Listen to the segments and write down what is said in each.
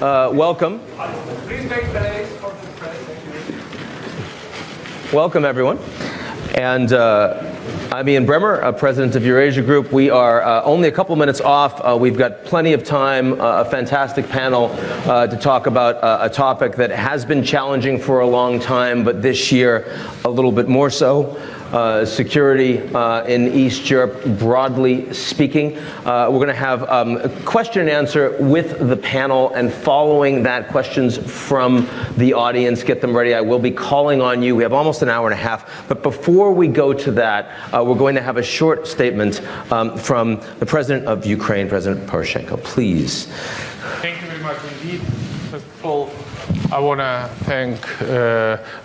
welcome. Please make place for the press. Welcome, everyone. And I'm Ian Bremer, President of Eurasia Group. We are only a couple minutes off. We've got plenty of time, a fantastic panel to talk about a topic that has been challenging for a long time, but this year a little bit more so. Security in East Europe, broadly speaking. We're going to have a question and answer with the panel, and following that, questions from the audience. Get them ready. I will be calling on you. We have almost an hour and a half, but before we go to that, we're going to have a short statement from the President of Ukraine, President Poroshenko. Please. Thank you very much indeed. First of all, I want to thank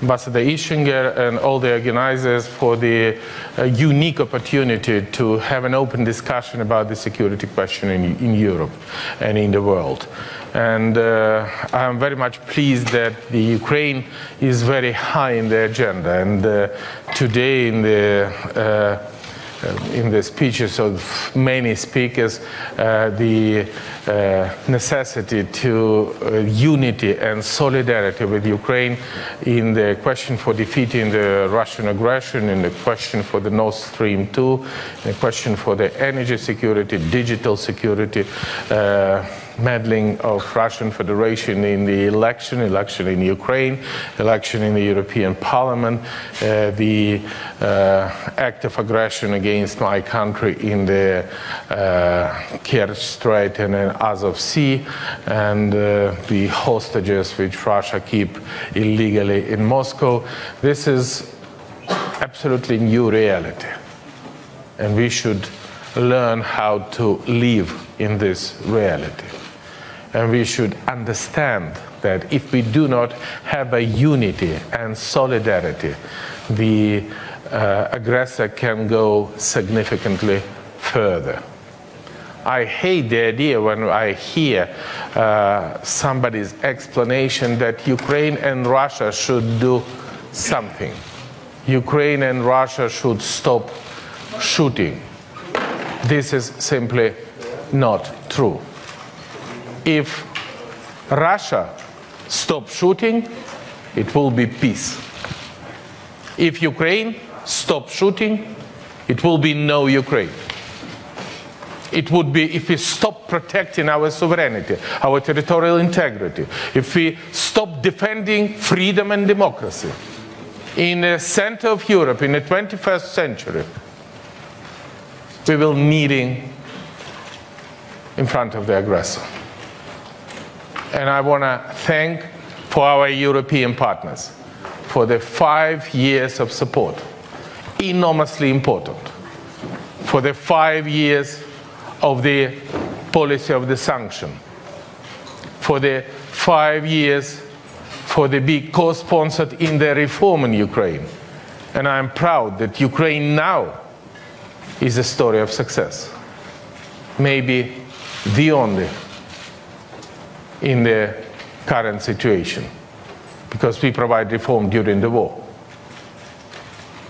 Ambassador Ischinger and all the organizers for the unique opportunity to have an open discussion about the security question in Europe and in the world. And I'm very much pleased that the Ukraine is very high in the agenda. And today in the speeches of many speakers, the necessity to unity and solidarity with Ukraine in the question for defeating the Russian aggression, in the question for the Nord Stream 2, in the question for the energy security, digital security, meddling of Russian Federation in the election in Ukraine, election in the European Parliament, the act of aggression against my country in the Kerch Strait and in Azov Sea, and the hostages which Russia keep illegally in Moscow. This is absolutely new reality, and we should learn how to live in this reality. And we should understand that if we do not have a unity and solidarity, the aggressor can go significantly further. I hate the idea when I hear somebody's explanation that Ukraine and Russia should do something. Ukraine and Russia should stop shooting. This is simply not true. If Russia stops shooting, it will be peace. If Ukraine stops shooting, it will be no Ukraine. It would be if we stop protecting our sovereignty, our territorial integrity, if we stop defending freedom and democracy in the center of Europe in the 21st century, we will kneeling in front of the aggressor. And I want to thank for our European partners for the 5 years of support, enormously important, for the 5 years of the policy of the sanction, for the 5 years for the big co-sponsored in the reform in Ukraine. And I'm proud that Ukraine now is a story of success, maybe the only in the current situation, because we provide reform during the war.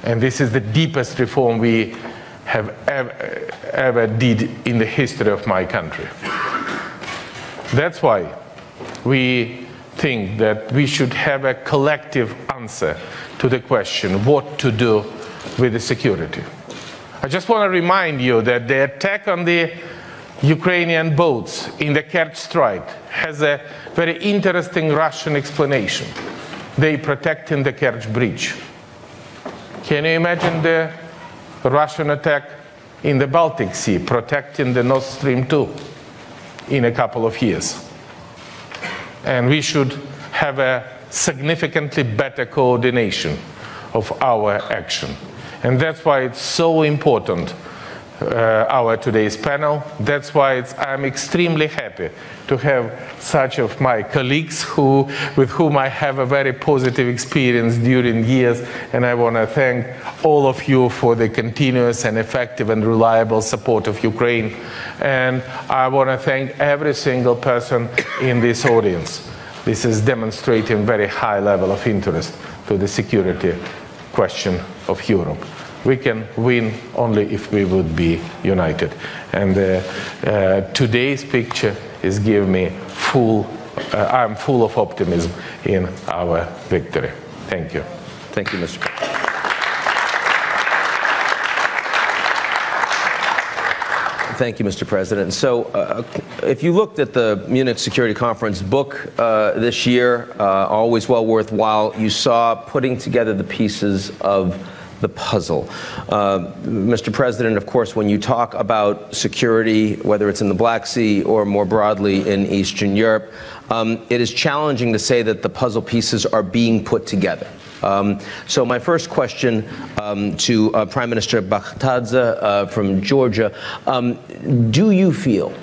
And this is the deepest reform we have ever did in the history of my country. That's why we think that we should have a collective answer to the question what to do with the security. I just want to remind you that the attack on the Ukrainian boats in the Kerch Strait has a very interesting Russian explanation. They protecting the Kerch Bridge. Can you imagine the Russian attack in the Baltic Sea, protecting the Nord Stream 2 in a couple of years? And we should have a significantly better coordination of our action. And that's why it's so important, our today's panel. That's why I'm extremely happy to have such of my colleagues with whom I have a very positive experience during years, and I want to thank all of you for the continuous and effective and reliable support of Ukraine. And I want to thank every single person in this audience. This is demonstrating very high level of interest to the security question of Europe. We can win only if we would be united. And today's picture is giving me full I'm full of optimism in our victory. Thank you. Thank you, Mr. President. Thank you, Mr. President. So if you looked at the Munich Security Conference book this year, always well worthwhile, you saw putting together the pieces of the puzzle. Mr. President, of course, when you talk about security, whether it's in the Black Sea or more broadly in Eastern Europe, it is challenging to say that the puzzle pieces are being put together. So my first question to Prime Minister Bakhtadze from Georgia, do you feel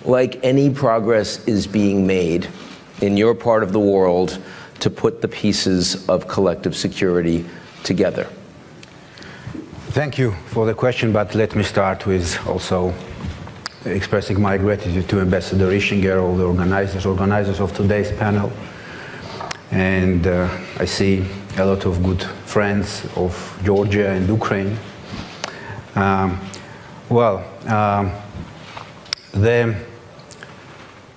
like any progress is being made in your part of the world to put the pieces of collective security together? Thank you for the question, but let me start with also expressing my gratitude to Ambassador Ischinger, all the organizers of today's panel. And I see a lot of good friends of Georgia and Ukraine. The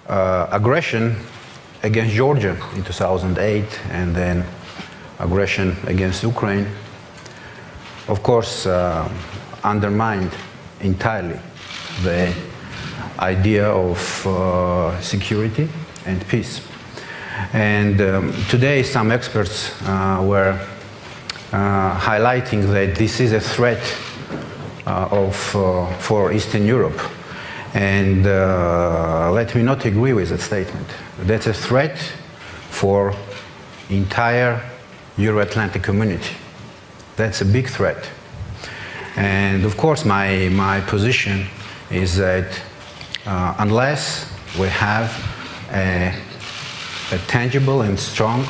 aggression against Georgia in 2008 and then aggression against Ukraine, of course, undermined entirely the idea of security and peace. And today some experts were highlighting that this is a threat for Eastern Europe. And let me not agree with that statement. That's a threat for entire Euro-Atlantic community. That's a big threat. And of course my position is that unless we have a tangible and strong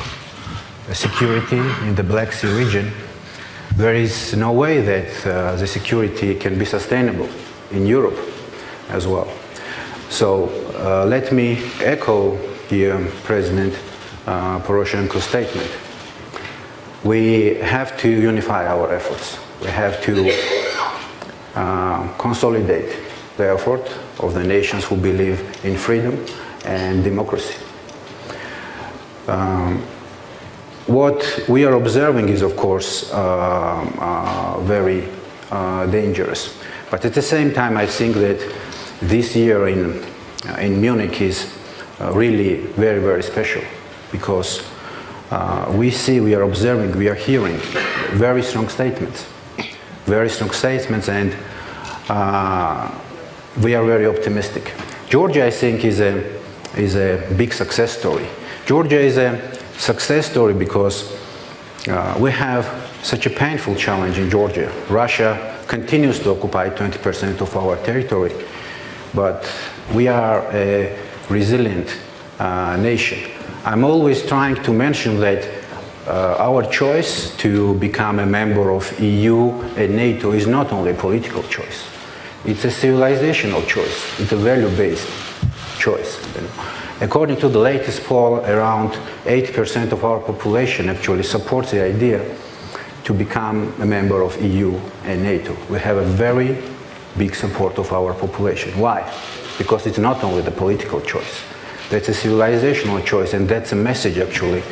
security in the Black Sea region, there is no way that the security can be sustainable in Europe as well. So let me echo here President Poroshenko's statement. We have to unify our efforts. We have to consolidate the effort of the nations who believe in freedom and democracy. What we are observing is, of course, very dangerous. But at the same time, I think that this year in Munich is really very, very special, because we are observing, we are hearing very strong statements, and we are very optimistic. Georgia, I think, is a big success story. Georgia is a success story because we have such a painful challenge in Georgia. Russia continues to occupy 20% of our territory, but we are a resilient nation. I'm always trying to mention that our choice to become a member of EU and NATO is not only a political choice. It's a civilizational choice. It's a value-based choice. According to the latest poll, around 80% of our population actually supports the idea to become a member of EU and NATO. We have a very big support of our population. Why? Because it's not only the political choice. That's a civilizational choice, and that's a message actually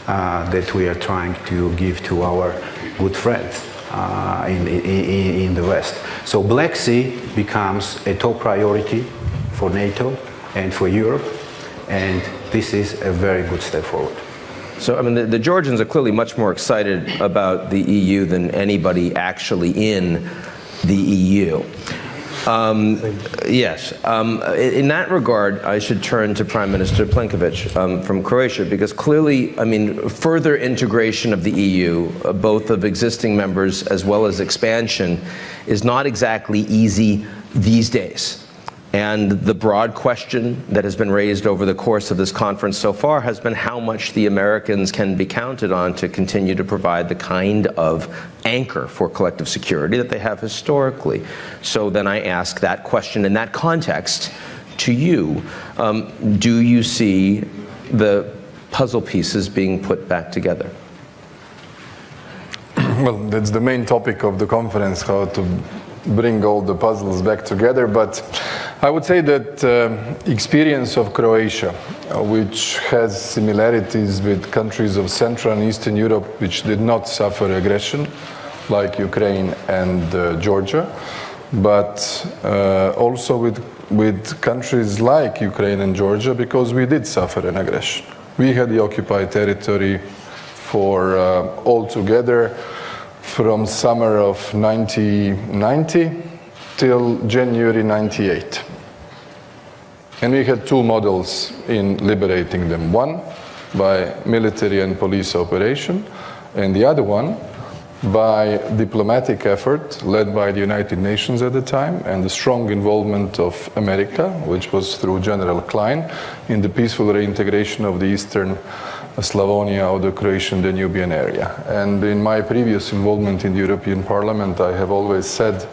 that we are trying to give to our good friends in the West. So Black Sea becomes a top priority for NATO and for Europe, and this is a very good step forward. So, I mean, the Georgians are clearly much more excited about the EU than anybody actually in the EU. Yes. In that regard, I should turn to Prime Minister Plenković from Croatia, because clearly, I mean, further integration of the EU, both of existing members as well as expansion, is not exactly easy these days. And the broad question that has been raised over the course of this conference so far has been how much the Americans can be counted on to continue to provide the kind of anchor for collective security that they have historically. So then I ask that question in that context to you. Do you see the puzzle pieces being put back together? Well, that's the main topic of the conference, how to bring all the puzzles back together, but I would say that experience of Croatia, which has similarities with countries of Central and Eastern Europe which did not suffer aggression, like Ukraine and Georgia, but also with countries like Ukraine and Georgia, because we did suffer an aggression. We had the occupied territory for altogether from summer of 1990 till January 98. And we had two models in liberating them. One by military and police operation, and the other one by diplomatic effort led by the United Nations at the time and the strong involvement of America, which was through General Klein, in the peaceful reintegration of the eastern Slavonia or the Croatian Danubian area. And in my previous involvement in the European Parliament, I have always said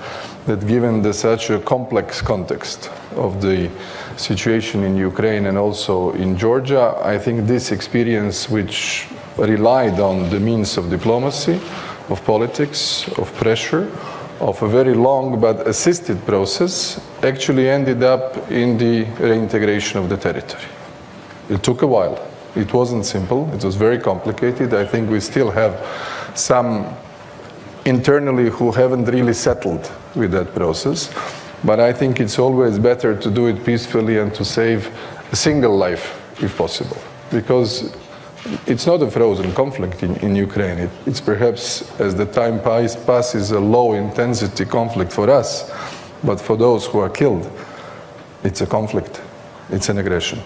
that given such a complex context of the situation in Ukraine and also in Georgia, I think this experience, which relied on the means of diplomacy, of politics, of pressure, of a very long but assisted process, actually ended up in the reintegration of the territory. It took a while. It wasn't simple. It was very complicated. I think we still have some internally who haven't really settled with that process. But I think it's always better to do it peacefully and to save a single life, if possible. Because it's not a frozen conflict in Ukraine. It's perhaps, as the time passes, a low-intensity conflict for us. But for those who are killed, it's a conflict. It's an aggression.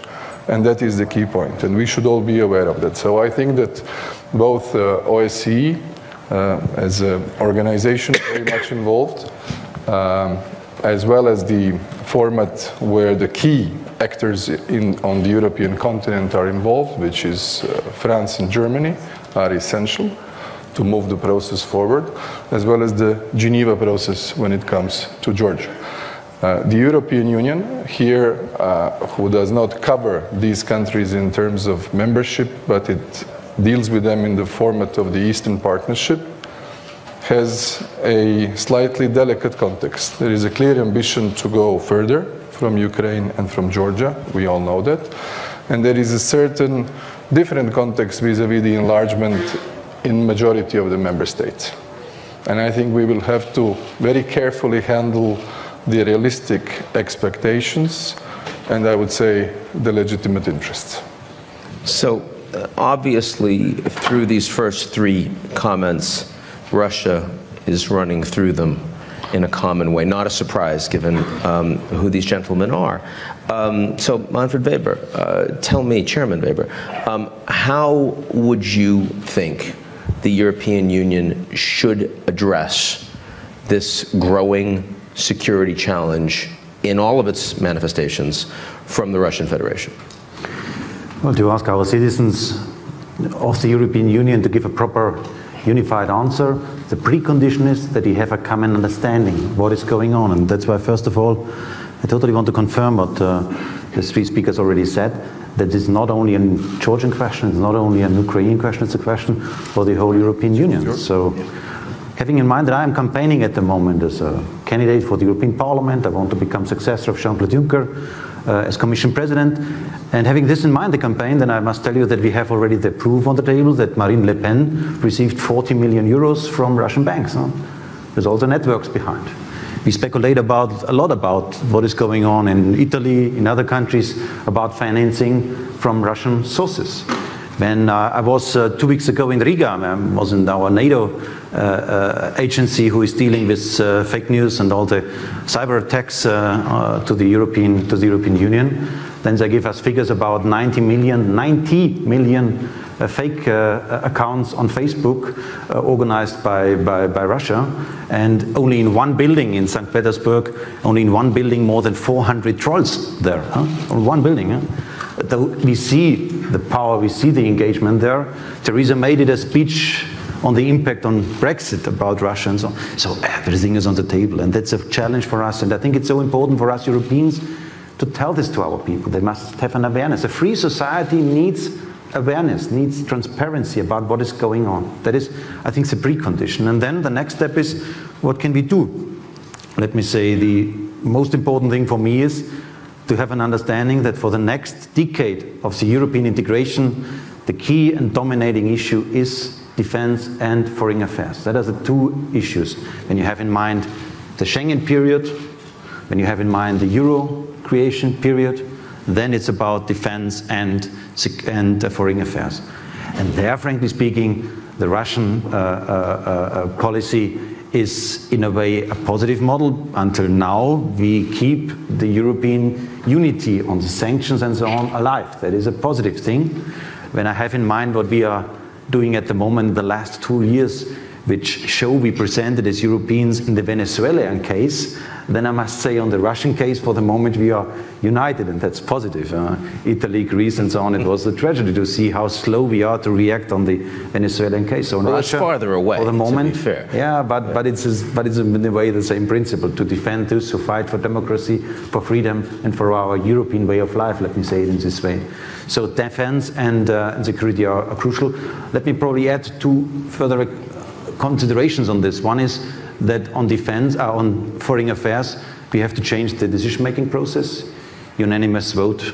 And that is the key point. And we should all be aware of that. So I think that both OSCE, as an organization very much involved, as well as the format where the key actors on the European continent are involved, which is France and Germany, are essential to move the process forward, as well as the Geneva process when it comes to Georgia. The European Union here, who does not cover these countries in terms of membership, but it deals with them in the format of the Eastern Partnership, has a slightly delicate context. There is a clear ambition to go further from Ukraine and from Georgia, we all know that. And there is a certain different context vis-à-vis the enlargement in majority of the member states. And I think we will have to very carefully handle the realistic expectations and I would say the legitimate interests. So obviously through these first three comments, Russia is running through them in a common way. Not a surprise given who these gentlemen are. So Manfred Weber, tell me, Chairman Weber, how would you think the European Union should address this growing security challenge in all of its manifestations from the Russian Federation? Well, to ask our citizens of the European Union to give a proper unified answer, the precondition is that you have a common understanding of what is going on. And that's why, first of all, I totally want to confirm what the three speakers already said, that it's not only a Georgian question, it's not only an Ukrainian question, it's a question for the whole European Union. Sure. So, having in mind that I am campaigning at the moment as a candidate for the European Parliament, I want to become successor of Jean-Claude Juncker as Commission President, and having this in mind, the campaign, then I must tell you that we have already the proof on the table that Marine Le Pen received 40 million euros from Russian banks. There's also networks behind. We speculate a lot about what is going on in Italy, in other countries, about financing from Russian sources. When I was 2 weeks ago in Riga, I was in our NATO agency who is dealing with fake news and all the cyber attacks to the European Union. Then they give us figures about 90 million fake accounts on Facebook organized by Russia. And only in one building in St. Petersburg, only in one building more than 400 trolls there. On one building. We see the power, we see the engagement there. Theresa May did a speech on the impact on Brexit about Russia and so on. So everything is on the table, and that's a challenge for us. And I think it's so important for us Europeans to tell this to our people. They must have an awareness. A free society needs awareness, needs transparency about what is going on. That is, I think, the precondition. And then the next step is, what can we do? Let me say, the most important thing for me is to have an understanding that for the next decade of the European integration, the key and dominating issue is defense and foreign affairs. That are the two issues. When you have in mind the Schengen period, when you have in mind the Euro creation period, then it's about defense and foreign affairs. And there, frankly speaking, the Russian policy is in a way a positive model. Until now, we keep the European unity on the sanctions and so on alive. That is a positive thing. When I have in mind what we are doing at the moment, the last 2 years, which show we presented as Europeans in the Venezuelan case, then I must say on the Russian case, for the moment we are united, and that's positive. Italy, Greece, and so on, it was a tragedy to see how slow we are to react on the Venezuelan case. So well, Russia, it's farther away, for the moment, to be fair. Yeah, but it's in a way the same principle, to defend those who fight for democracy, for freedom, and for our European way of life, let me say it in this way. So defense and security are crucial. Let me probably add two further considerations on this. One is that on defense, on foreign affairs, we have to change the decision-making process. Unanimous vote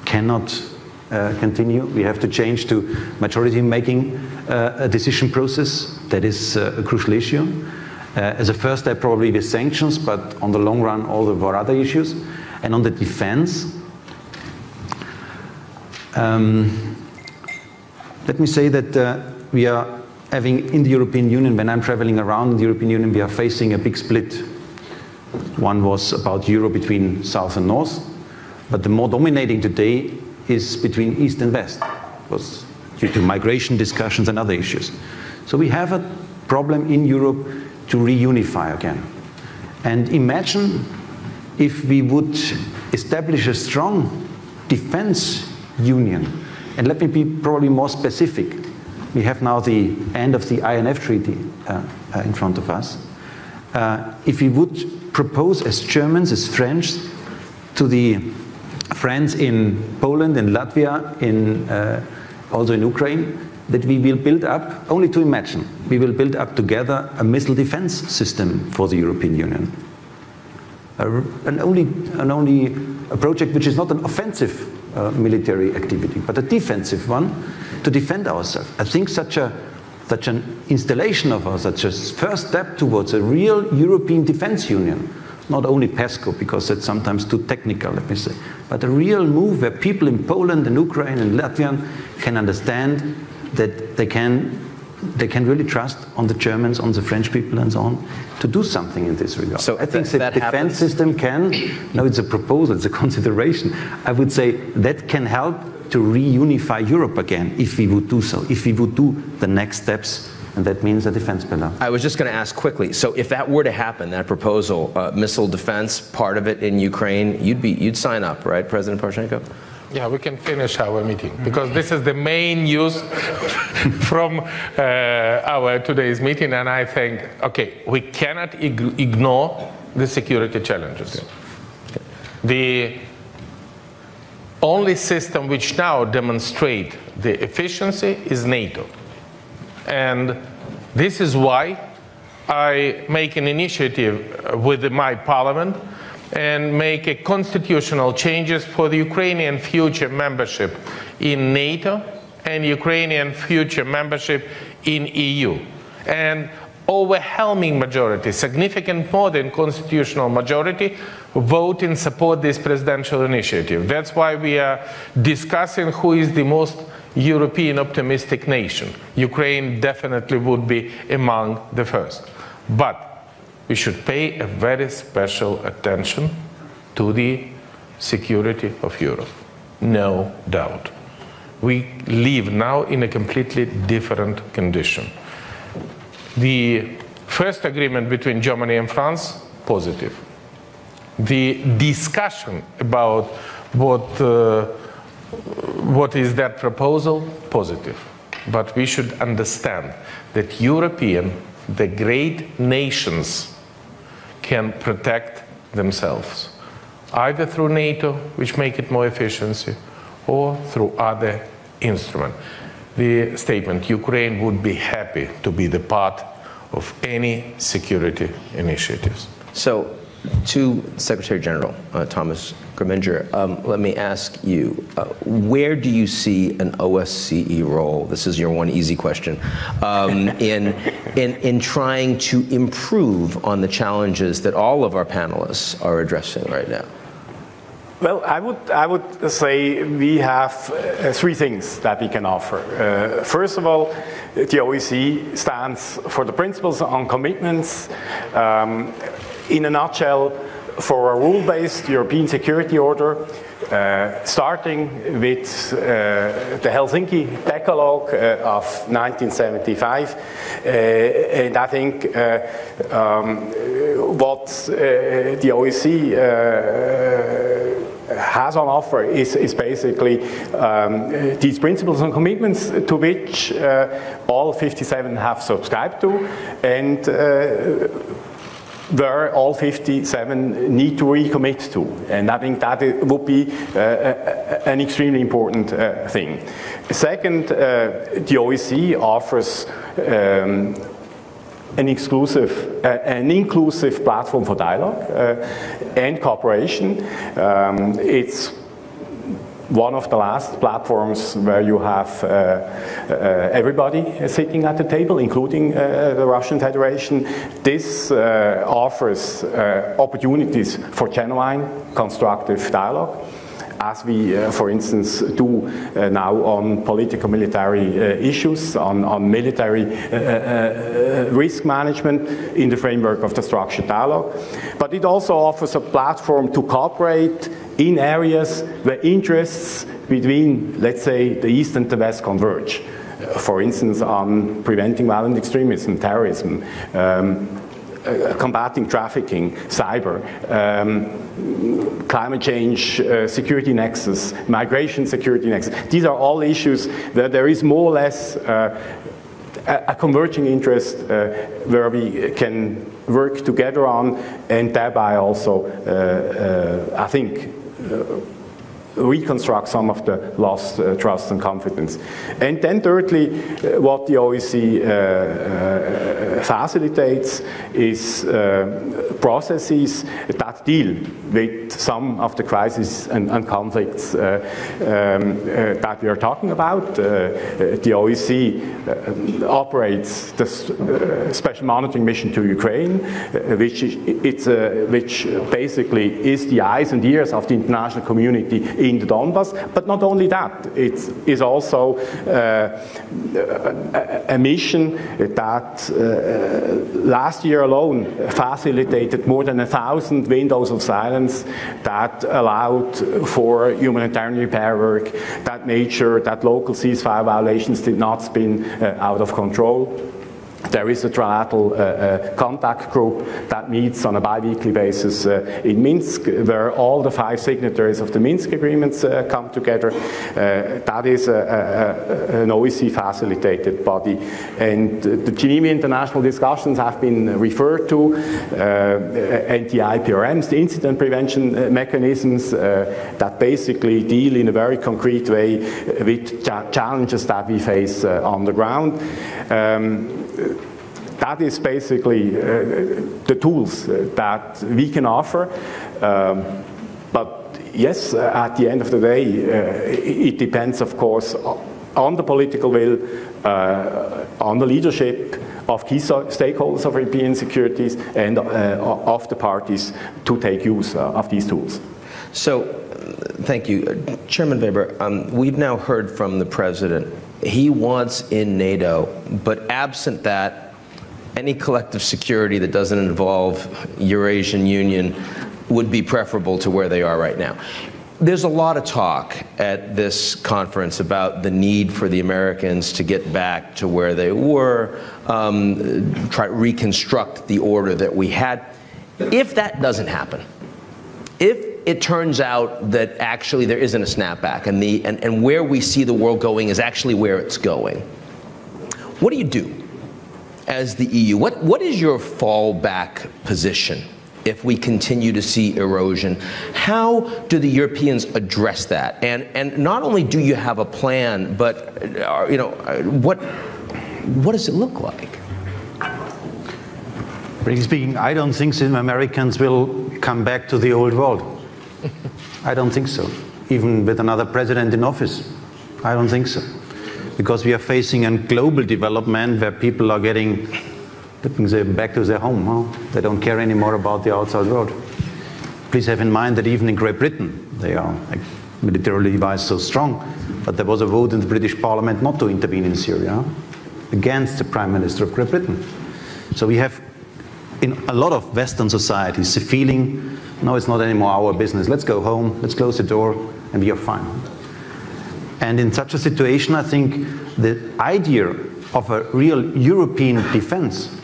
cannot continue. We have to change to majority-making a decision process. That is a crucial issue. As a first step, probably with sanctions, but on the long run, all of our other issues. And on the defense, let me say that we are having in the European Union, when I'm traveling around the European Union, we are facing a big split. One was about Europe between South and North, but the more dominating today is between East and West. It was due to migration discussions and other issues. So we have a problem in Europe to reunify again. And imagine if we would establish a strong defense union. And let me be probably more specific. We have now the end of the INF Treaty in front of us. If we would propose as Germans, as French, to the friends in Poland, in Latvia, also in Ukraine, that we will build up, only to imagine, we will build up together a missile defense system for the European Union. Only a project which is not an offensive military activity, but a defensive one, to defend ourselves. I think such an installation of us, such a first step towards a real European defense union, not only PESCO, because that's sometimes too technical, let me say, but a real move where people in Poland and Ukraine and Latvia can understand that they can really trust on the Germans, on the French people and so on, to do something in this regard. So I think that defense system can, no, it's a proposal, it's a consideration. I would say that can help to reunify Europe again, if we would do so, if we would do the next steps, and that means a defense pillar. I was just going to ask quickly, so if that were to happen, that proposal, missile defense, part of it in Ukraine, you'd sign up, right, President Poroshenko? Yeah, we can finish our meeting, because this is the main news from our today's meeting, and I think, okay, we cannot ignore the security challenges. Okay. The only system which now demonstrates the efficiency is NATO. And this is why I make an initiative with my parliament and make a constitutional changes for the Ukrainian future membership in NATO and Ukrainian future membership in EU. And overwhelming majority, significant more than constitutional majority, vote in support this presidential initiative. That's why we are discussing who is the most European optimistic nation. Ukraine definitely would be among the first. But we should pay a very special attention to the security of Europe. No doubt. We live now in a completely different condition. The first agreement between Germany and France, positive. The discussion about what is that proposal, positive. But we should understand that the great nations can protect themselves, either through NATO, which make it more efficiency, or through other instruments. The statement, Ukraine would be happy to be the part of any security initiatives. So To Secretary General Thomas Greminger, let me ask you, where do you see an OSCE role, this is your one easy question, in trying to improve on the challenges that all of our panelists are addressing right now? Well, I would say we have three things that we can offer. First of all, the OSCE stands for the principles on commitments. In a nutshell, for a rule-based European security order, starting with the Helsinki Decalogue of 1975, and I think what the OSCE has on offer is basically these principles and commitments to which all 57 have subscribed to, and where all 57 need to recommit to. And I think that would be an extremely important thing. Second, the OSCE offers an inclusive platform for dialogue and cooperation. It's one of the last platforms where you have everybody sitting at the table, including the Russian Federation. This offers opportunities for genuine, constructive dialogue, as we, for instance, do now on political-military issues, on military risk management in the framework of the structured dialogue. But it also offers a platform to cooperate in areas where interests between, let's say, the East and the West converge. For instance, on preventing violent extremism, terrorism, combating trafficking, cyber, climate change, security nexus, migration security nexus. These are all issues where there is more or less a converging interest where we can work together on, and thereby also, I think, reconstruct some of the lost trust and confidence. And then thirdly, what the OSCE facilitates is processes that deal with some of the crises and conflicts that we are talking about. The OSCE operates the special monitoring mission to Ukraine, which basically is the eyes and ears of the international community in the Donbass. But not only that, it is also a mission that last year alone facilitated more than 1,000 windows of silence that allowed for humanitarian repair work, that made sure that local ceasefire violations did not spin out of control. There is a trilateral contact group that meets on a bi-weekly basis in Minsk, where all the 5 signatories of the Minsk agreements come together. That is an OSCE facilitated body. And the Geneva international discussions have been referred to, and the IPRMs, the incident prevention mechanisms that basically deal in a very concrete way with challenges that we face on the ground. That is basically the tools that we can offer. But yes, at the end of the day, it depends, of course, on the political will, on the leadership of key stakeholders of European securities and of the parties to take use of these tools. So, thank you. Chairman Weber, we've now heard from the President. He wants in NATO, but absent that, any collective security that doesn't involve Eurasian Union would be preferable to where they are right now. There's a lot of talk at this conference about the need for the Americans to get back to where they were, try to reconstruct the order that we had. If that doesn't happen, if it turns out that actually there isn't a snapback and where we see the world going is actually where it's going, what do you do as the EU? What is your fallback position if we continue to see erosion? How do the Europeans address that? And not only do you have a plan, but what does it look like? Frankly speaking, I don't think the Americans will come back to the old world? I don't think so. Even with another president in office, I don't think so. Because we are facing a global development where people are getting, let me say, back to their home. Huh? They don't care anymore about the outside world. Please have in mind that even in Great Britain, they are militarily devised so strong, but there was a vote in the British Parliament not to intervene in Syria against the Prime Minister of Great Britain. So we have, in a lot of Western societies, the feeling, no, it's not anymore our business. Let's go home, let's close the door, and we are fine. And in such a situation, I think the idea of a real European defense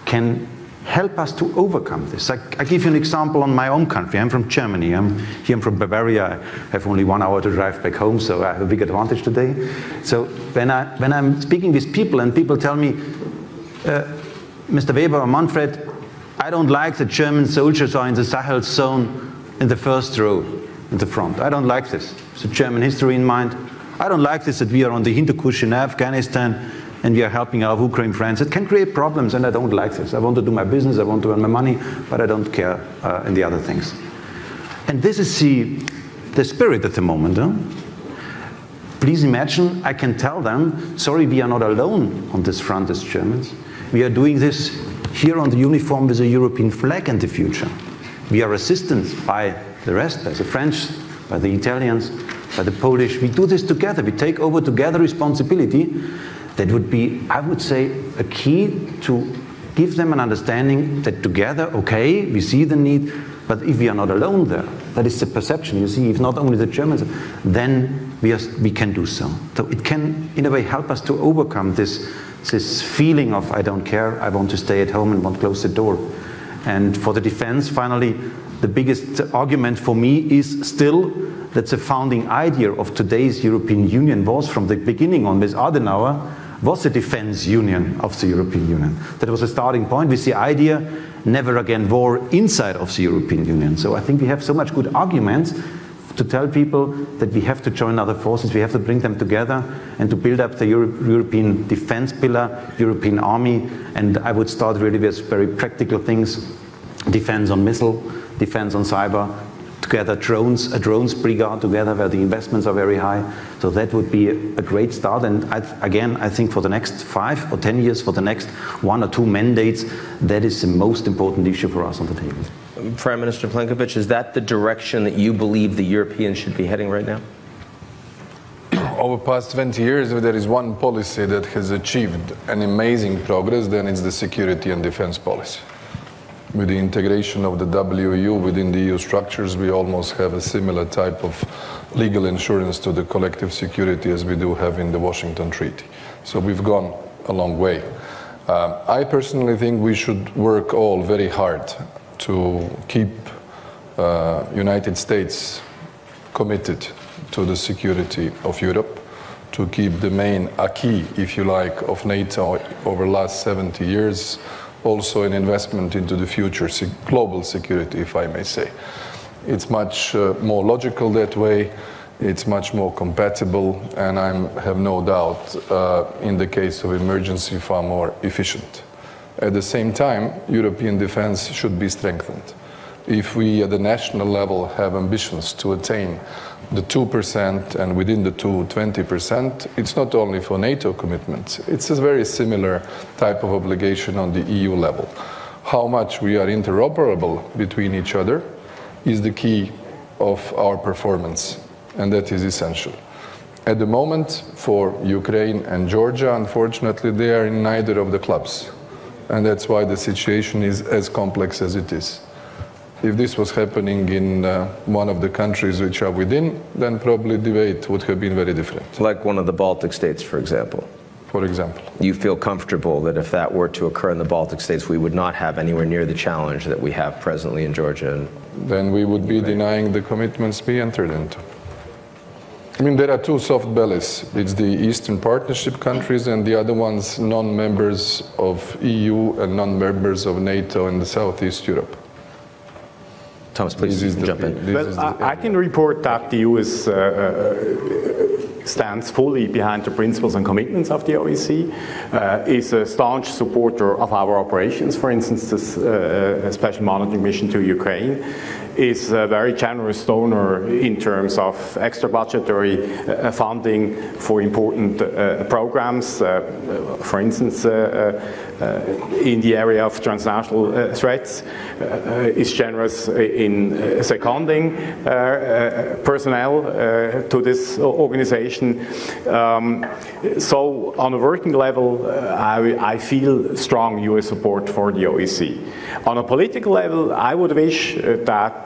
can help us to overcome this. I give you an example on my own country. I'm from Germany. I'm from Bavaria. I have only 1 hour to drive back home, so I have a big advantage today. So when I'm speaking with people and people tell me, Mr. Weber or Manfred, I don't like the German soldiers are in the Sahel zone in the first row, in the front. I don't like this. It's a German history in mind. I don't like this that we are on the Hindu Kush in Afghanistan and we are helping our Ukraine friends. It can create problems, and I don't like this. I want to do my business, I want to earn my money, but I don't care in the other things. And this is the spirit at the moment. Huh? Please imagine, I can tell them, sorry, we are not alone on this front as Germans. We are doing this here on the uniform with a European flag in the future. We are assisted by the rest, by the French, by the Italians, by the Polish. We do this together. We take over together responsibility. That would be, I would say, a key to give them an understanding that together, okay, we see the need, but if we are not alone there, that is the perception. You see, if not only the Germans, then we can do so. So it can, in a way, help us to overcome this feeling of I don't care, I want to stay at home and want to close the door. And for the defense, finally, the biggest argument for me is still that the founding idea of today's European Union was, from the beginning on with Adenauer, was the defense union of the European Union. That was a starting point with the idea, never again war inside of the European Union. So I think we have so much good arguments to tell people that we have to join other forces, we have to bring them together and to build up the European defense pillar, European army, and I would start really with very practical things, defense on missile, defense on cyber, together drones, a drones brigade together where the investments are very high. So that would be a great start. And again, I think for the next 5 or 10 years, for the next 1 or 2 mandates, that is the most important issue for us on the table. Prime Minister Plenković, is that the direction that you believe the Europeans should be heading right now? Over past 20 years, if there is one policy that has achieved an amazing progress, then it's the security and defense policy. With the integration of the WEU within the EU structures, we almost have a similar type of legal insurance to the collective security as we do have in the Washington Treaty. So we've gone a long way. I personally think we should work all very hard to keep United States committed to the security of Europe, to keep the main acquis, if you like, of NATO over the last 70 years, also an investment into the future global security, if I may say. It's much more logical that way, it's much more compatible, and I have no doubt, in the case of emergency, far more efficient. At the same time, European defense should be strengthened. If we at the national level have ambitions to attain the 2% and within the 20%, it's not only for NATO commitments, it's a very similar type of obligation on the EU level. How much we are interoperable between each other is the key of our performance, and that is essential. At the moment, for Ukraine and Georgia, unfortunately, they are in neither of the clubs, and that's why the situation is as complex as it is. If this was happening in one of the countries which are within, then probably the debate would have been very different. Like one of the Baltic states, for example. For example. You feel comfortable that if that were to occur in the Baltic states, we would not have anywhere near the challenge that we have presently in Georgia? Then we would be denying the commitments we entered into. I mean, there are two soft bellies. It's the Eastern Partnership countries and the other ones non-members of EU and non-members of NATO in the Southeast Europe. Thomas, please jump in. Well, I can report that the EU is stands fully behind the principles and commitments of the OSCE, is a staunch supporter of our operations, for instance, this special monitoring mission to Ukraine, is a very generous donor in terms of extra budgetary funding for important programs, for instance, in the area of transnational threats, is generous in seconding personnel to this organization. So on a working level, I feel strong US support for the OSCE. On a political level, I would wish that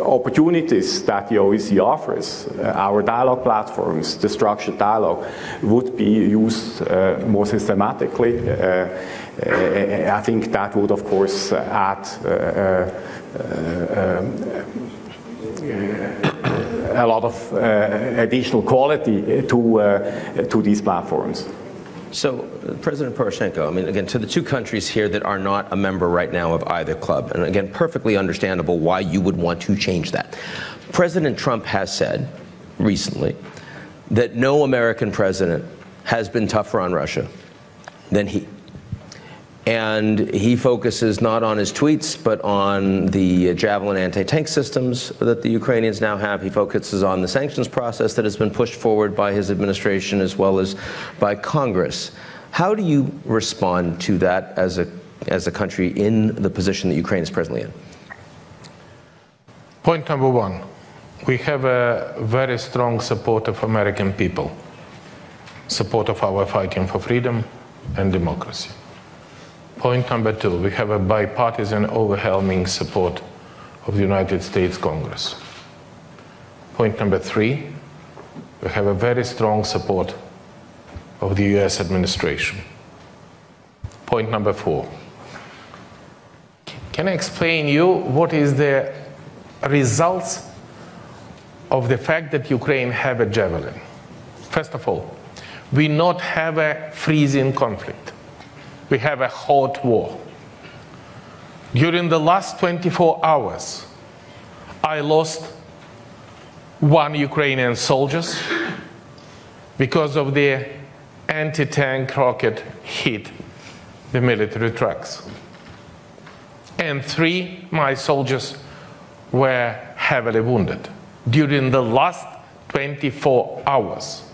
opportunities that the OSCE offers, our dialogue platforms, the structured dialogue, would be used more systematically. I think that would, of course, add a lot of additional quality to these platforms. So, President Poroshenko, I mean, again, to the two countries here that are not a member right now of either club, and again, perfectly understandable why you would want to change that. President Trump has said recently that no American president has been tougher on Russia than he. And he focuses not on his tweets, but on the Javelin anti-tank systems that the Ukrainians now have. He focuses on the sanctions process that has been pushed forward by his administration as well as by Congress. How do you respond to that as a country in the position that Ukraine is presently in? Point number one, we have a very strong support of American people, support of our fighting for freedom and democracy. Point number two, we have a bipartisan overwhelming support of the United States Congress. Point number three, we have a very strong support of the US administration. Point number four, can I explain you what is the results of the fact that Ukraine have a Javelin? First of all, we not have a freezing conflict. We have a hot war. During the last 24 hours, I lost 1 Ukrainian soldier because of the anti-tank rocket hit the military trucks. And 3 my soldiers were heavily wounded during the last 24 hours.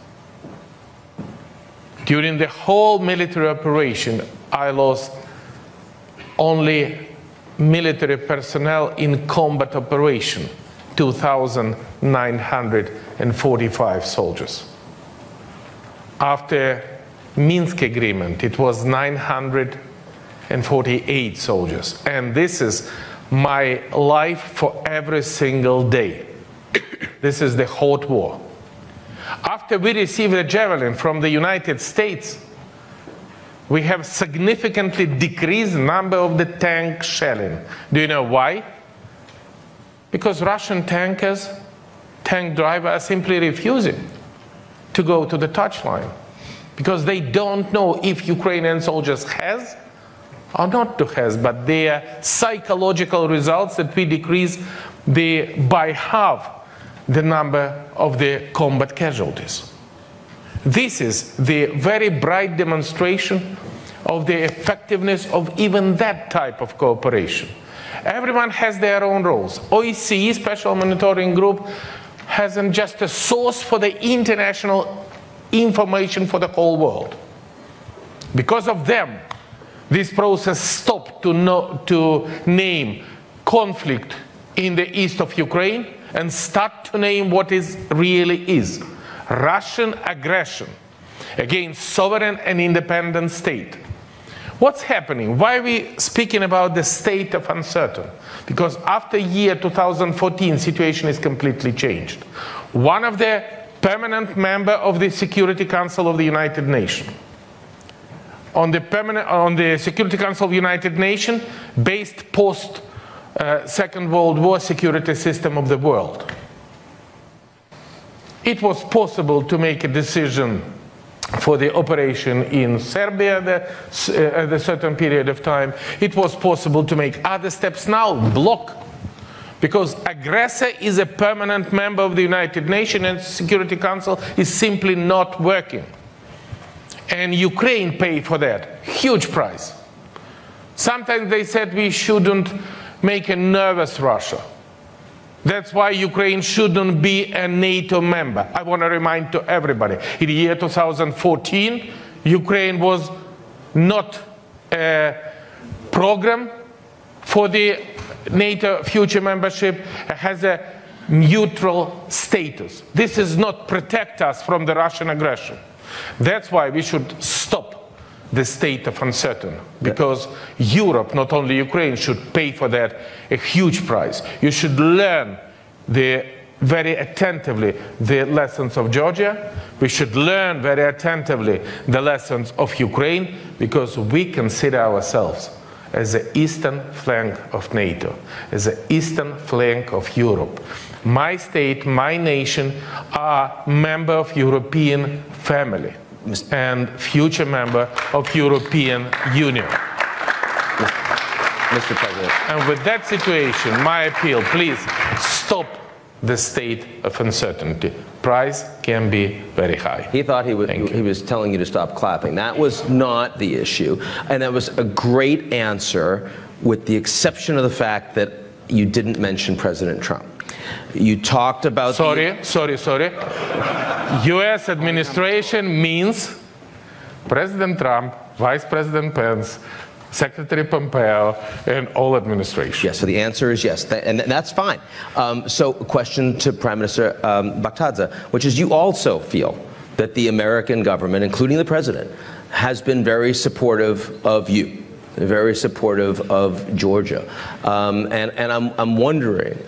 During the whole military operation, I lost only military personnel in combat operation, 2,945 soldiers. After Minsk agreement, it was 948 soldiers. And this is my life for every single day. This is the hot war. After we received the Javelin from the United States, we have significantly decreased the number of the tank shelling. Do you know why? Because Russian tankers, tank drivers are simply refusing to go to the touchline because they don't know if Ukrainian soldiers has or not to has, but their psychological results that we decrease by half the number of the combat casualties. This is the very bright demonstration of the effectiveness of even that type of cooperation. Everyone has their own roles. OSCE, Special Monitoring Group, hasn't just a source for the international information for the whole world. Because of them, this process stopped to name conflict in the east of Ukraine and start to name what it really is. Russian aggression against sovereign and independent state. What's happening? Why are we speaking about the state of uncertainty? Because after year 2014, situation is completely changed. One of the permanent member of the Security Council of the United Nations, on the Security Council of the United Nations, based post Second World War security system of the world. It was possible to make a decision for the operation in Serbia at a certain period of time. It was possible to make other steps now, block Because aggressor is a permanent member of the United Nations and Security Council is simply not working. And Ukraine paid for that, huge price. Sometimes they said we shouldn't make a nervous Russia. That's why Ukraine shouldn't be a NATO member. I want to remind to everybody, in the year 2014, Ukraine was not a program for the NATO future membership. It has a neutral status. This does not protect us from the Russian aggression. That's why we should stop the state of uncertainty, because Europe, not only Ukraine, should pay for that a huge price. You should learn very attentively the lessons of Georgia. We should learn very attentively the lessons of Ukraine, because we consider ourselves as the eastern flank of NATO, as the eastern flank of Europe. My state, my nation are member of European family and future member of European Union. Mr. President. And with that situation, my appeal, please stop the state of uncertainty. Price can be very high. He thought he was telling you to stop clapping. That was not the issue. And that was a great answer, with the exception of the fact that you didn't mention President Trump. You talked about Sorry. US administration means President Trump, Vice President Pence, Secretary Pompeo, and all administration. Yes, so the answer is yes, and that's fine. So a question to Prime Minister Baktadze, which is, you also feel that the American government, including the President, has been very supportive of you, very supportive of Georgia. And I'm wondering,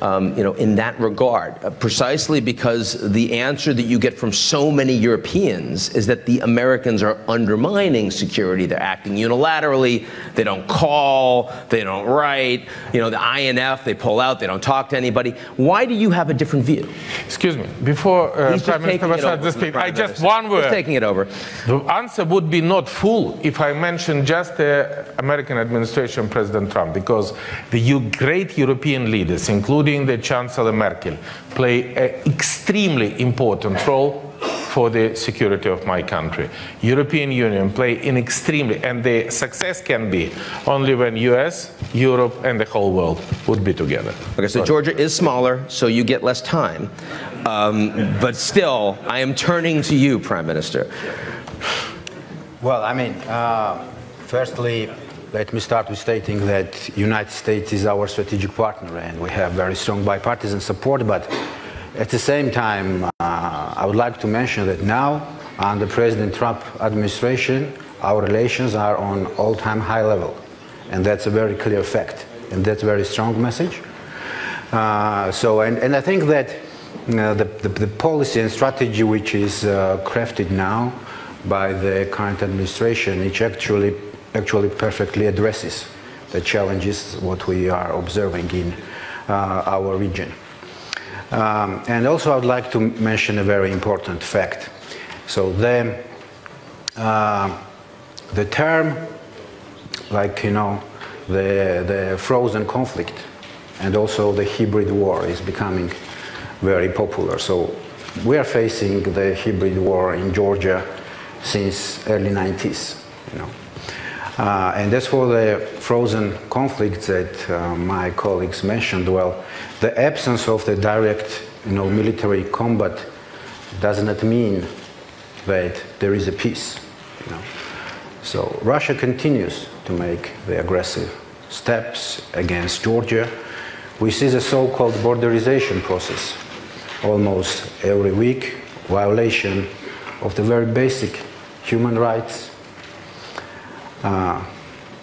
in that regard, precisely because the answer that you get from so many Europeans is that the Americans are undermining security. They're acting unilaterally. They don't call. They don't write. The INF, they pull out. They don't talk to anybody. Why do you have a different view? Excuse me. Before Prime Minister Baktadze speaks, just one word. He's taking it over. The answer would be not full if I mentioned just the American administration, President Trump, because the great European leaders, including the Chancellor Merkel, play an extremely important role for the security of my country. European Union play an extremely, and the success can be only when US, Europe, and the whole world would be together. Okay, so Georgia is smaller, so you get less time. But still, I am turning to you, Prime Minister. Well, firstly, let me start with stating that the United States is our strategic partner, and we have very strong bipartisan support. But at the same time, I would like to mention that now, under President Trump administration, our relations are on all-time high level, and that's a very clear fact, and that's a very strong message. And I think that the policy and strategy which is crafted now by the current administration, which actually perfectly addresses the challenges what we are observing in our region. And also I would like to mention a very important fact. So the term, the frozen conflict and also the hybrid war is becoming very popular. So we are facing the hybrid war in Georgia since early 90s. And as for the frozen conflict that my colleagues mentioned, well, the absence of the direct, military combat does not mean that there is a peace. So Russia continues to make the aggressive steps against Georgia. We see the so-called borderization process almost every week, violation of the very basic human rights,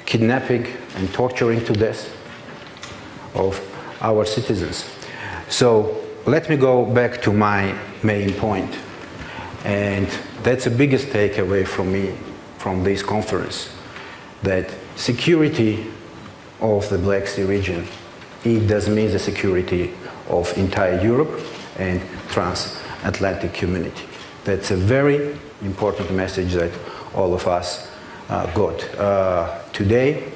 kidnapping and torturing to death of our citizens. So let me go back to my main point, and that's the biggest takeaway from me from this conference, that security of the Black Sea region, it does mean the security of entire Europe and transatlantic community. That's a very important message that all of us got today,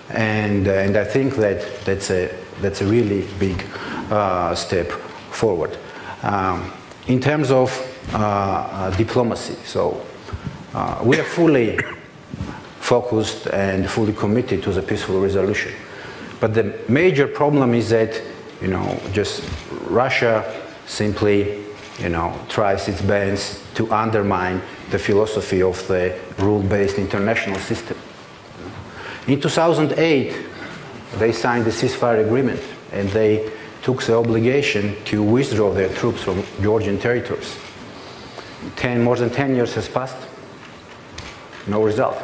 and I think that that's a really big step forward. In terms of diplomacy, so we are fully focused and fully committed to the peaceful resolution. But the major problem is that, just Russia simply, tries its best to undermine the philosophy of the rule-based international system. In 2008, they signed the ceasefire agreement, and they took the obligation to withdraw their troops from Georgian territories. More than 10 years has passed, no result,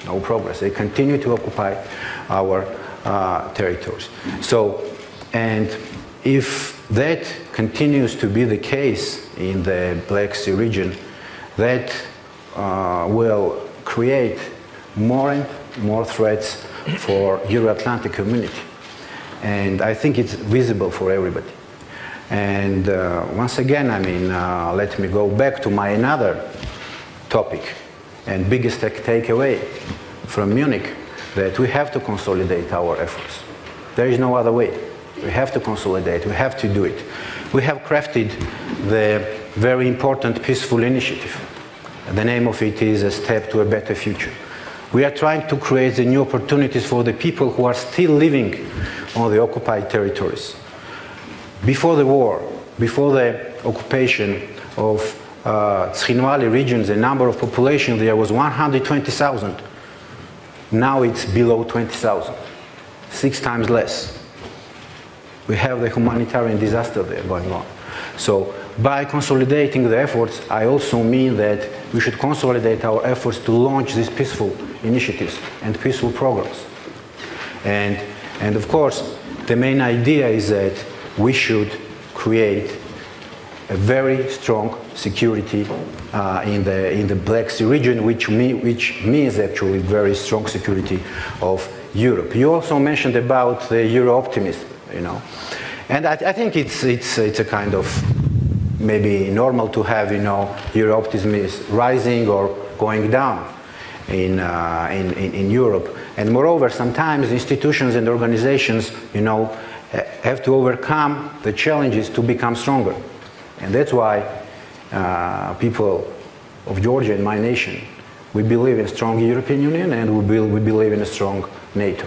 no progress. They continue to occupy our territories. So, and if that continues to be the case in the Black Sea region, that will create more and more threats for Euro-Atlantic community. And I think it's visible for everybody. And once again, let me go back to my another topic and biggest takeaway from Munich, that we have to consolidate our efforts. There is no other way. We have to consolidate, we have to do it. We have crafted the very important peaceful initiative. The name of it is A Step to a Better Future. We are trying to create the new opportunities for the people who are still living on the occupied territories. Before the war, before the occupation of Țhinvali region, the number of population there was 120,000. Now it's below 20,000, 6 times less. We have the humanitarian disaster there going on. So by consolidating the efforts, I also mean that we should consolidate our efforts to launch these peaceful initiatives and peaceful programs. And of course, the main idea is that we should create a very strong security in the Black Sea region, which means actually very strong security of Europe. You also mentioned about the Euro optimism, and I think it's a kind of maybe normal to have Euro optimism is rising or going down in Europe. And moreover, sometimes institutions and organizations have to overcome the challenges to become stronger. And that's why people of Georgia and my nation, we believe in a strong European Union, and we believe in a strong NATO.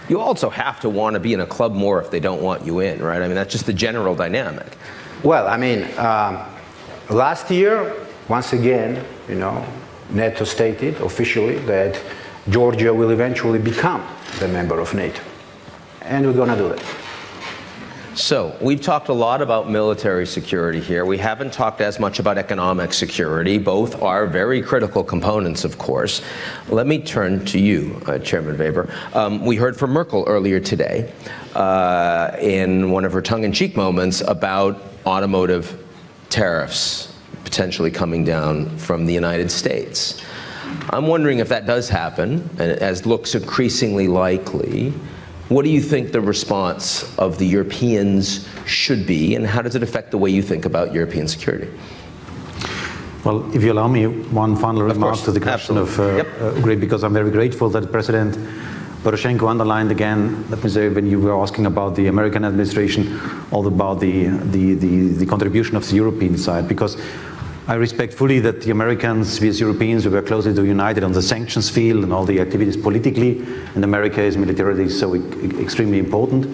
You also have to want to be in a club more if they don't want you in, right? That's just the general dynamic. Well, last year, once again, NATO stated officially that Georgia will eventually become the member of NATO. And we're going to do that. So, we've talked a lot about military security here. We haven't talked as much about economic security. Both are very critical components, of course. Let me turn to you, Chairman Weber. We heard from Merkel earlier today in one of her tongue-in-cheek moments about automotive tariffs potentially coming down from the United States. I'm wondering if that does happen, as looks increasingly likely. What do you think the response of the Europeans should be, and how does it affect the way you think about European security? Well, if you allow me one final remark to the question of Ukraine, because I'm very grateful that President Poroshenko underlined again, let me say, when you were asking about the American administration, all about the contribution of the European side, because I respect fully that the Americans, we as Europeans, we were closely united on the sanctions field and all the activities politically, and America is militarily so extremely important.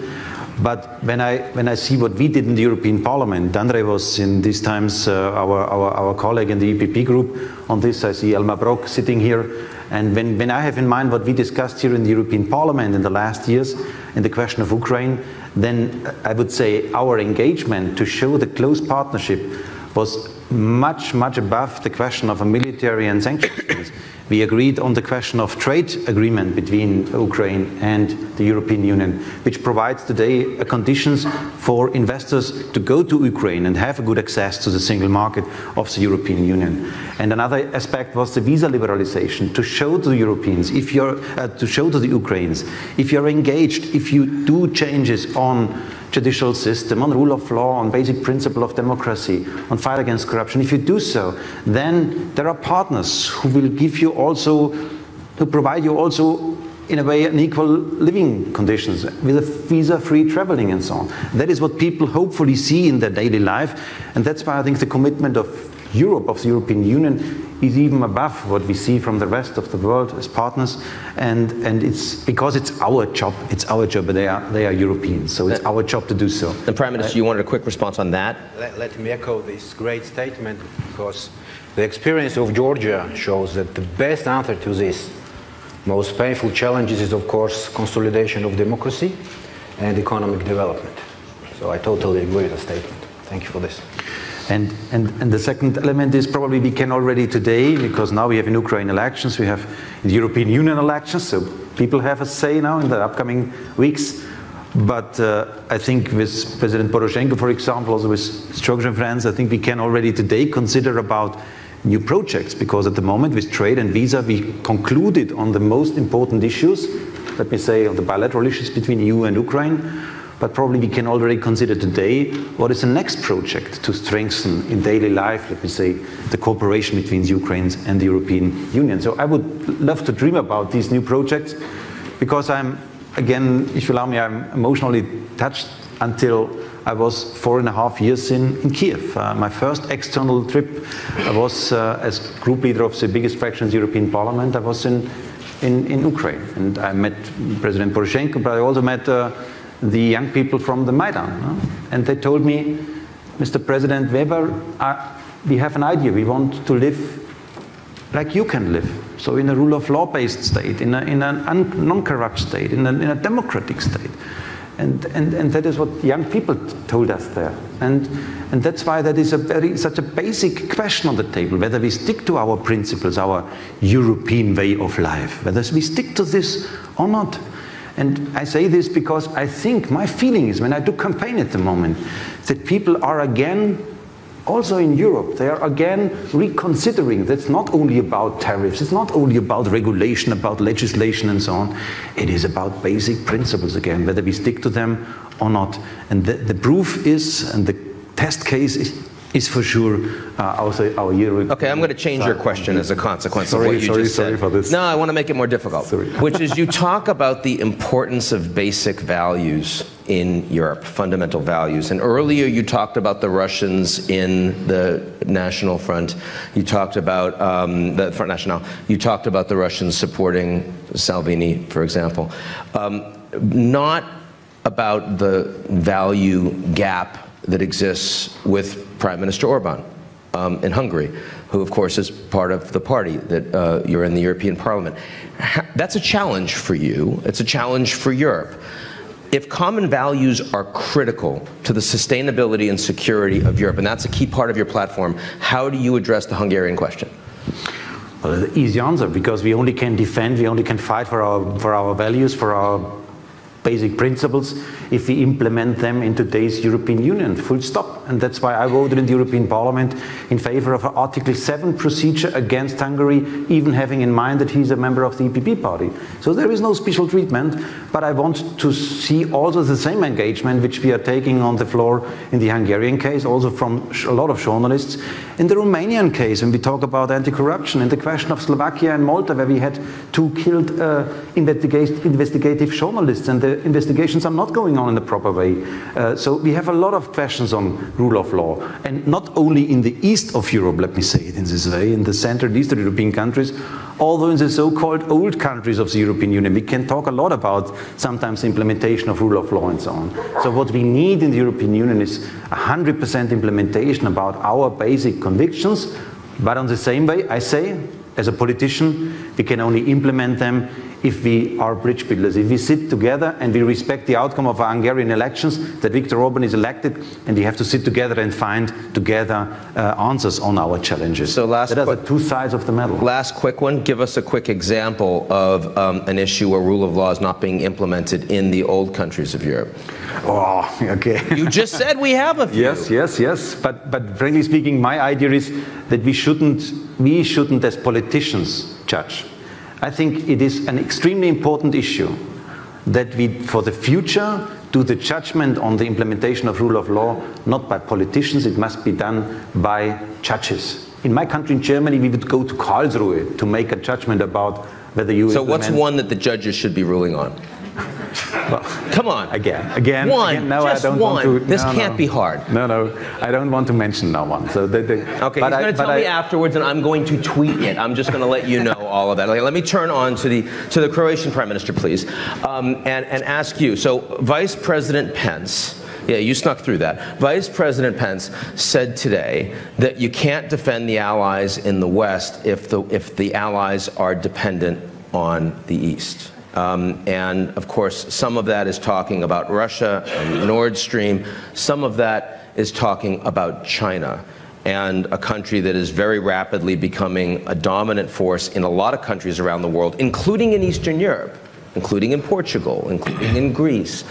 But when I see what we did in the European Parliament, Andre was in these times our colleague in the EPP group on this. I see Elmar Brok sitting here. And when I have in mind what we discussed here in the European Parliament in the last years in the question of Ukraine, then I would say our engagement to show the close partnership was much above the question of a military and sanctions. We agreed on the question of trade agreement between Ukraine and the European Union, which provides today conditions for investors to go to Ukraine and have a good access to the single market of the European Union. And another aspect was the visa liberalization, to show to the Europeans, if you're to show to the Ukrainians, if you're engaged, if you do changes on judicial system, on rule of law, on basic principle of democracy, on fight against corruption, if you do so, then there are partners who will give you also, to provide you also in a way, an equal living conditions, with a visa-free traveling and so on. That is what people hopefully see in their daily life, and that's why I think the commitment of Europe, of the European Union, is even above what we see from the rest of the world as partners, and it's because it's our job, but they are Europeans, so it's our job to do so. And Prime Minister, you wanted a quick response on that? Let me echo this great statement, because the experience of Georgia shows that the best answer to this most painful challenges is, of course, consolidation of democracy and economic development. So I totally agree with the statement. Thank you for this. And the second element is probably we can already today, because now we have in Ukraine elections, we have the European Union elections, so people have a say now in the upcoming weeks. But I think with President Poroshenko, for example, also with Georgian friends, I think we can already today consider about new projects, because at the moment with trade and visa we concluded on the most important issues, let me say on the bilateral issues between EU and Ukraine, but probably we can already consider today what is the next project to strengthen in daily life, let me say, the cooperation between the Ukraine and the European Union. So I would love to dream about these new projects, because I'm, again, if you allow me, I'm emotionally touched. Until I was 4.5 years in Kiev. My first external trip, I was as group leader of the biggest fraction of the European Parliament. I was in Ukraine, and I met President Poroshenko, but I also met the young people from the Maidan, and they told me, Mr. President Weber, we have an idea. We want to live like you can live. So in a rule of law based state, in a non-corrupt state, in a democratic state. And that is what young people told us there. And that's why that is such a basic question on the table, whether we stick to our principles, our European way of life, whether we stick to this or not. And I say this because I think, my feeling is, when I do campaign at the moment, that people are again, also in Europe, they are again reconsidering. That's not only about tariffs, it's not only about regulation, about legislation and so on. It is about basic principles again, whether we stick to them or not. And the proof is, and the test case is for sure also our Europe. Okay, I'm going to change your question as a consequence of what you just said. Sorry for this. No, I want to make it more difficult. Which is, you talk about the importance of basic values in Europe, fundamental values. And earlier you talked about the Russians in the National Front. You talked about the Front National. You talked about the Russians supporting Salvini, for example. Not about the value gap that exists with Prime Minister Orban in Hungary, who of course is part of the party that you're in the European Parliament. That's a challenge for you. It's a challenge for Europe. If common values are critical to the sustainability and security of Europe, and that's a key part of your platform, how do you address the Hungarian question? Well, the easy answer, because we only can defend, we only can fight for our values, for our basic principles, if we implement them in today's European Union, full stop. And that's why I voted in the European Parliament in favor of an Article 7 procedure against Hungary, even having in mind that he's a member of the EPP party. So there is no special treatment, but I want to see also the same engagement which we are taking on the floor in the Hungarian case, also from a lot of journalists. In the Romanian case, when we talk about anti-corruption, in the question of Slovakia and Malta, where we had 2 killed investigative journalists, and the investigations are not going on in the proper way. So we have a lot of questions on rule of law, and not only in the east of Europe, let me say it in this way, in the Central and Eastern European countries, although in the so-called old countries of the European Union, we can talk a lot about sometimes implementation of rule of law and so on. So what we need in the European Union is 100% implementation about our basic convictions, but on the same way, I say, as a politician, we can only implement them if we are bridge builders, if we sit together and we respect the outcome of our Hungarian elections, that Viktor Orban is elected, and we have to sit together and find together answers on our challenges. So that are the 2 sides of the medal. Last quick one, give us a quick example of an issue where rule of law is not being implemented in the old countries of Europe. Oh, okay. You just said we have a few. Yes. But frankly speaking, my idea is that we shouldn't as politicians judge. I think it is an extremely important issue that we, for the future, do the judgment on the implementation of rule of law not by politicians, it must be done by judges. In my country, in Germany, we would go to Karlsruhe to make a judgment about whether you So what's implement- one that the judges should be ruling on? Come on. Again, One. no, Just I don't one. want to. This can't be hard. No, I don't want to mention no one. So Okay, he's going to tell me afterwards, and I'm going to tweet it. I'm just going to let you know all of that. Let me turn on to the Croatian Prime Minister, please, and ask you. So, Vice President Pence. Yeah, you snuck through that. Vice President Pence said today that you can't defend the allies in the West if the allies are dependent on the East. And of course, some of that is talking about Russia and Nord Stream. Some of that is talking about China, and a country that is very rapidly becoming a dominant force in a lot of countries around the world, including in Eastern Europe, including in Portugal, including in Greece.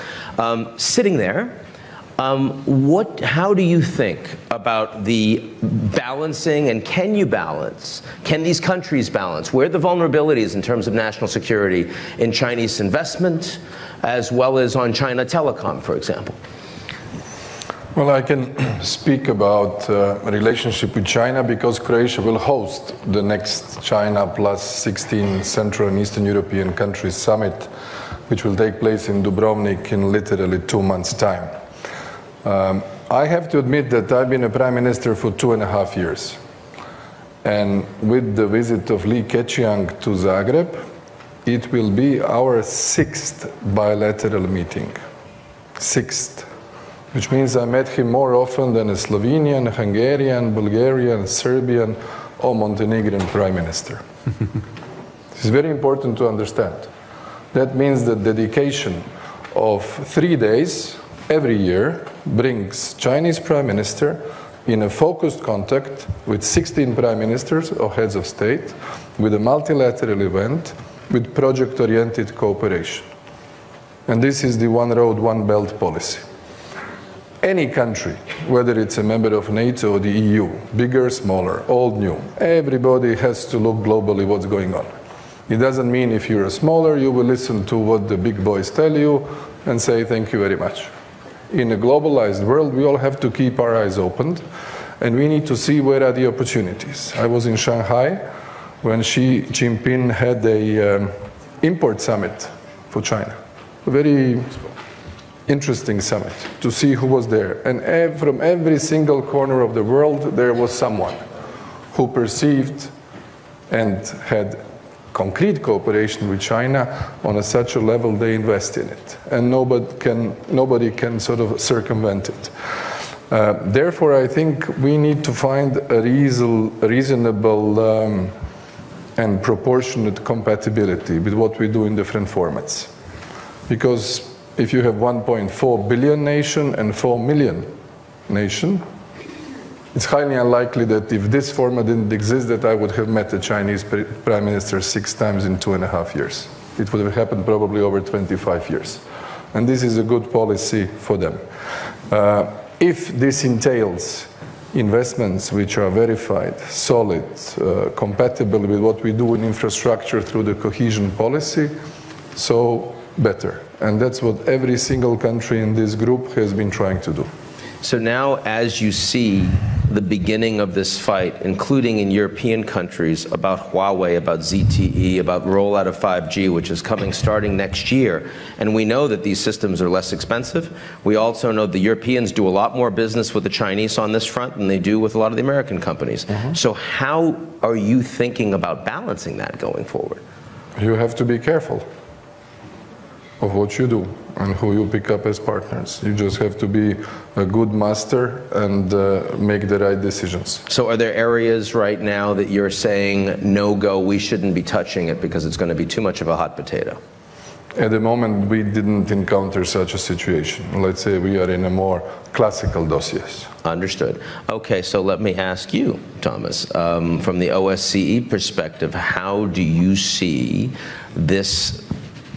Sitting there, how do you think about the balancing, and can you balance, can these countries balance, where are the vulnerabilities in terms of national security in Chinese investment, as well as on China Telecom, for example? Well, I can speak about relationship with China because Croatia will host the next China plus 16 Central and Eastern European countries summit, which will take place in Dubrovnik in literally 2 months' time. I have to admit that I've been a prime minister for 2.5 years. And with the visit of Li Keqiang to Zagreb, it will be our 6th bilateral meeting. 6th. Which means I met him more often than a Slovenian, Hungarian, Bulgarian, Serbian, or Montenegrin prime minister. This is very important to understand. That means the dedication of 3 days every year brings Chinese prime minister in a focused contact with 16 prime ministers or heads of state, with a multilateral event, with project-oriented cooperation. And this is the one road, one belt policy. Any country, whether it's a member of NATO or the EU, bigger, smaller, old, new, everybody has to look globally what's going on. It doesn't mean if you're smaller, you will listen to what the big boys tell you and say thank you very much. In a globalized world, we all have to keep our eyes open, and we need to see where are the opportunities. I was in Shanghai when Xi Jinping had a import summit for China. A very interesting summit to see who was there. And from every single corner of the world, there was someone who perceived and had concrete cooperation with China on such a level they invest in it. And nobody can sort of circumvent it. Therefore, I think we need to find a reasonable and proportionate compatibility with what we do in different formats. Because if you have 1.4 billion nation and 4 million nation, it's highly unlikely that if this format didn't exist, that I would have met the Chinese prime minister 6 times in 2.5 years. It would have happened probably over 25 years. And this is a good policy for them. If this entails investments which are verified, solid, compatible with what we do in infrastructure through the cohesion policy, so better. And that's what every single country in this group has been trying to do. So now, as you see the beginning of this fight, including in European countries, about Huawei, about ZTE, about rollout of 5G, which is coming starting next year, and we know that these systems are less expensive. We also know the Europeans do a lot more business with the Chinese on this front than they do with a lot of the American companies. So how are you thinking about balancing that going forward? You have to be careful of what you do and who you pick up as partners. You just have to be a good master and make the right decisions. So are there areas right now that you're saying, no go, we shouldn't be touching it because it's going to be too much of a hot potato? At the moment, we didn't encounter such a situation. Let's say we are in a more classical dossiers. Understood. Okay, so let me ask you, Thomas, from the OSCE perspective, how do you see this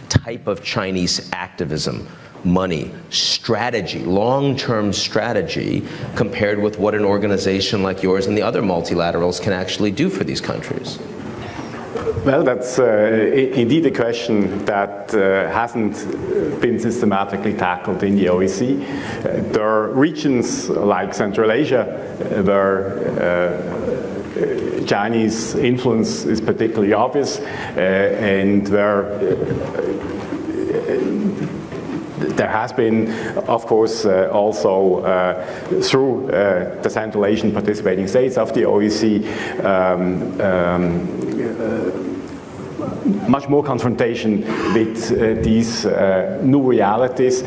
type of Chinese activism, money, strategy, long-term strategy, compared with what an organization like yours and the other multilaterals can actually do for these countries? Well, that's indeed a question that hasn't been systematically tackled in the OSCE. There are regions like Central Asia where Chinese influence is particularly obvious, and where there has been, of course, also through the Central Asian participating states of the OEC, much more confrontation with these new realities.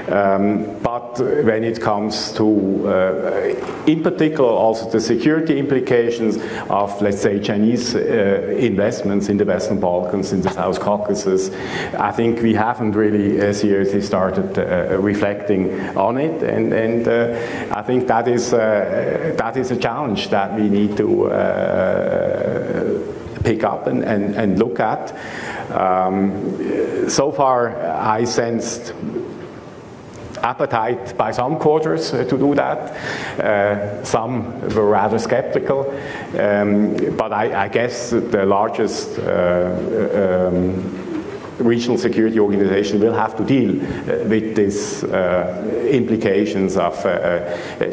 But when it comes to, in particular, also the security implications of, let's say, Chinese investments in the Western Balkans, in the South Caucasus, I think we haven't really seriously started reflecting on it, and I think that is a challenge that we need to pick up and look at. So far, I sensed appetite by some quarters to do that. Some were rather skeptical, but I guess the largest regional security organization will have to deal with these implications of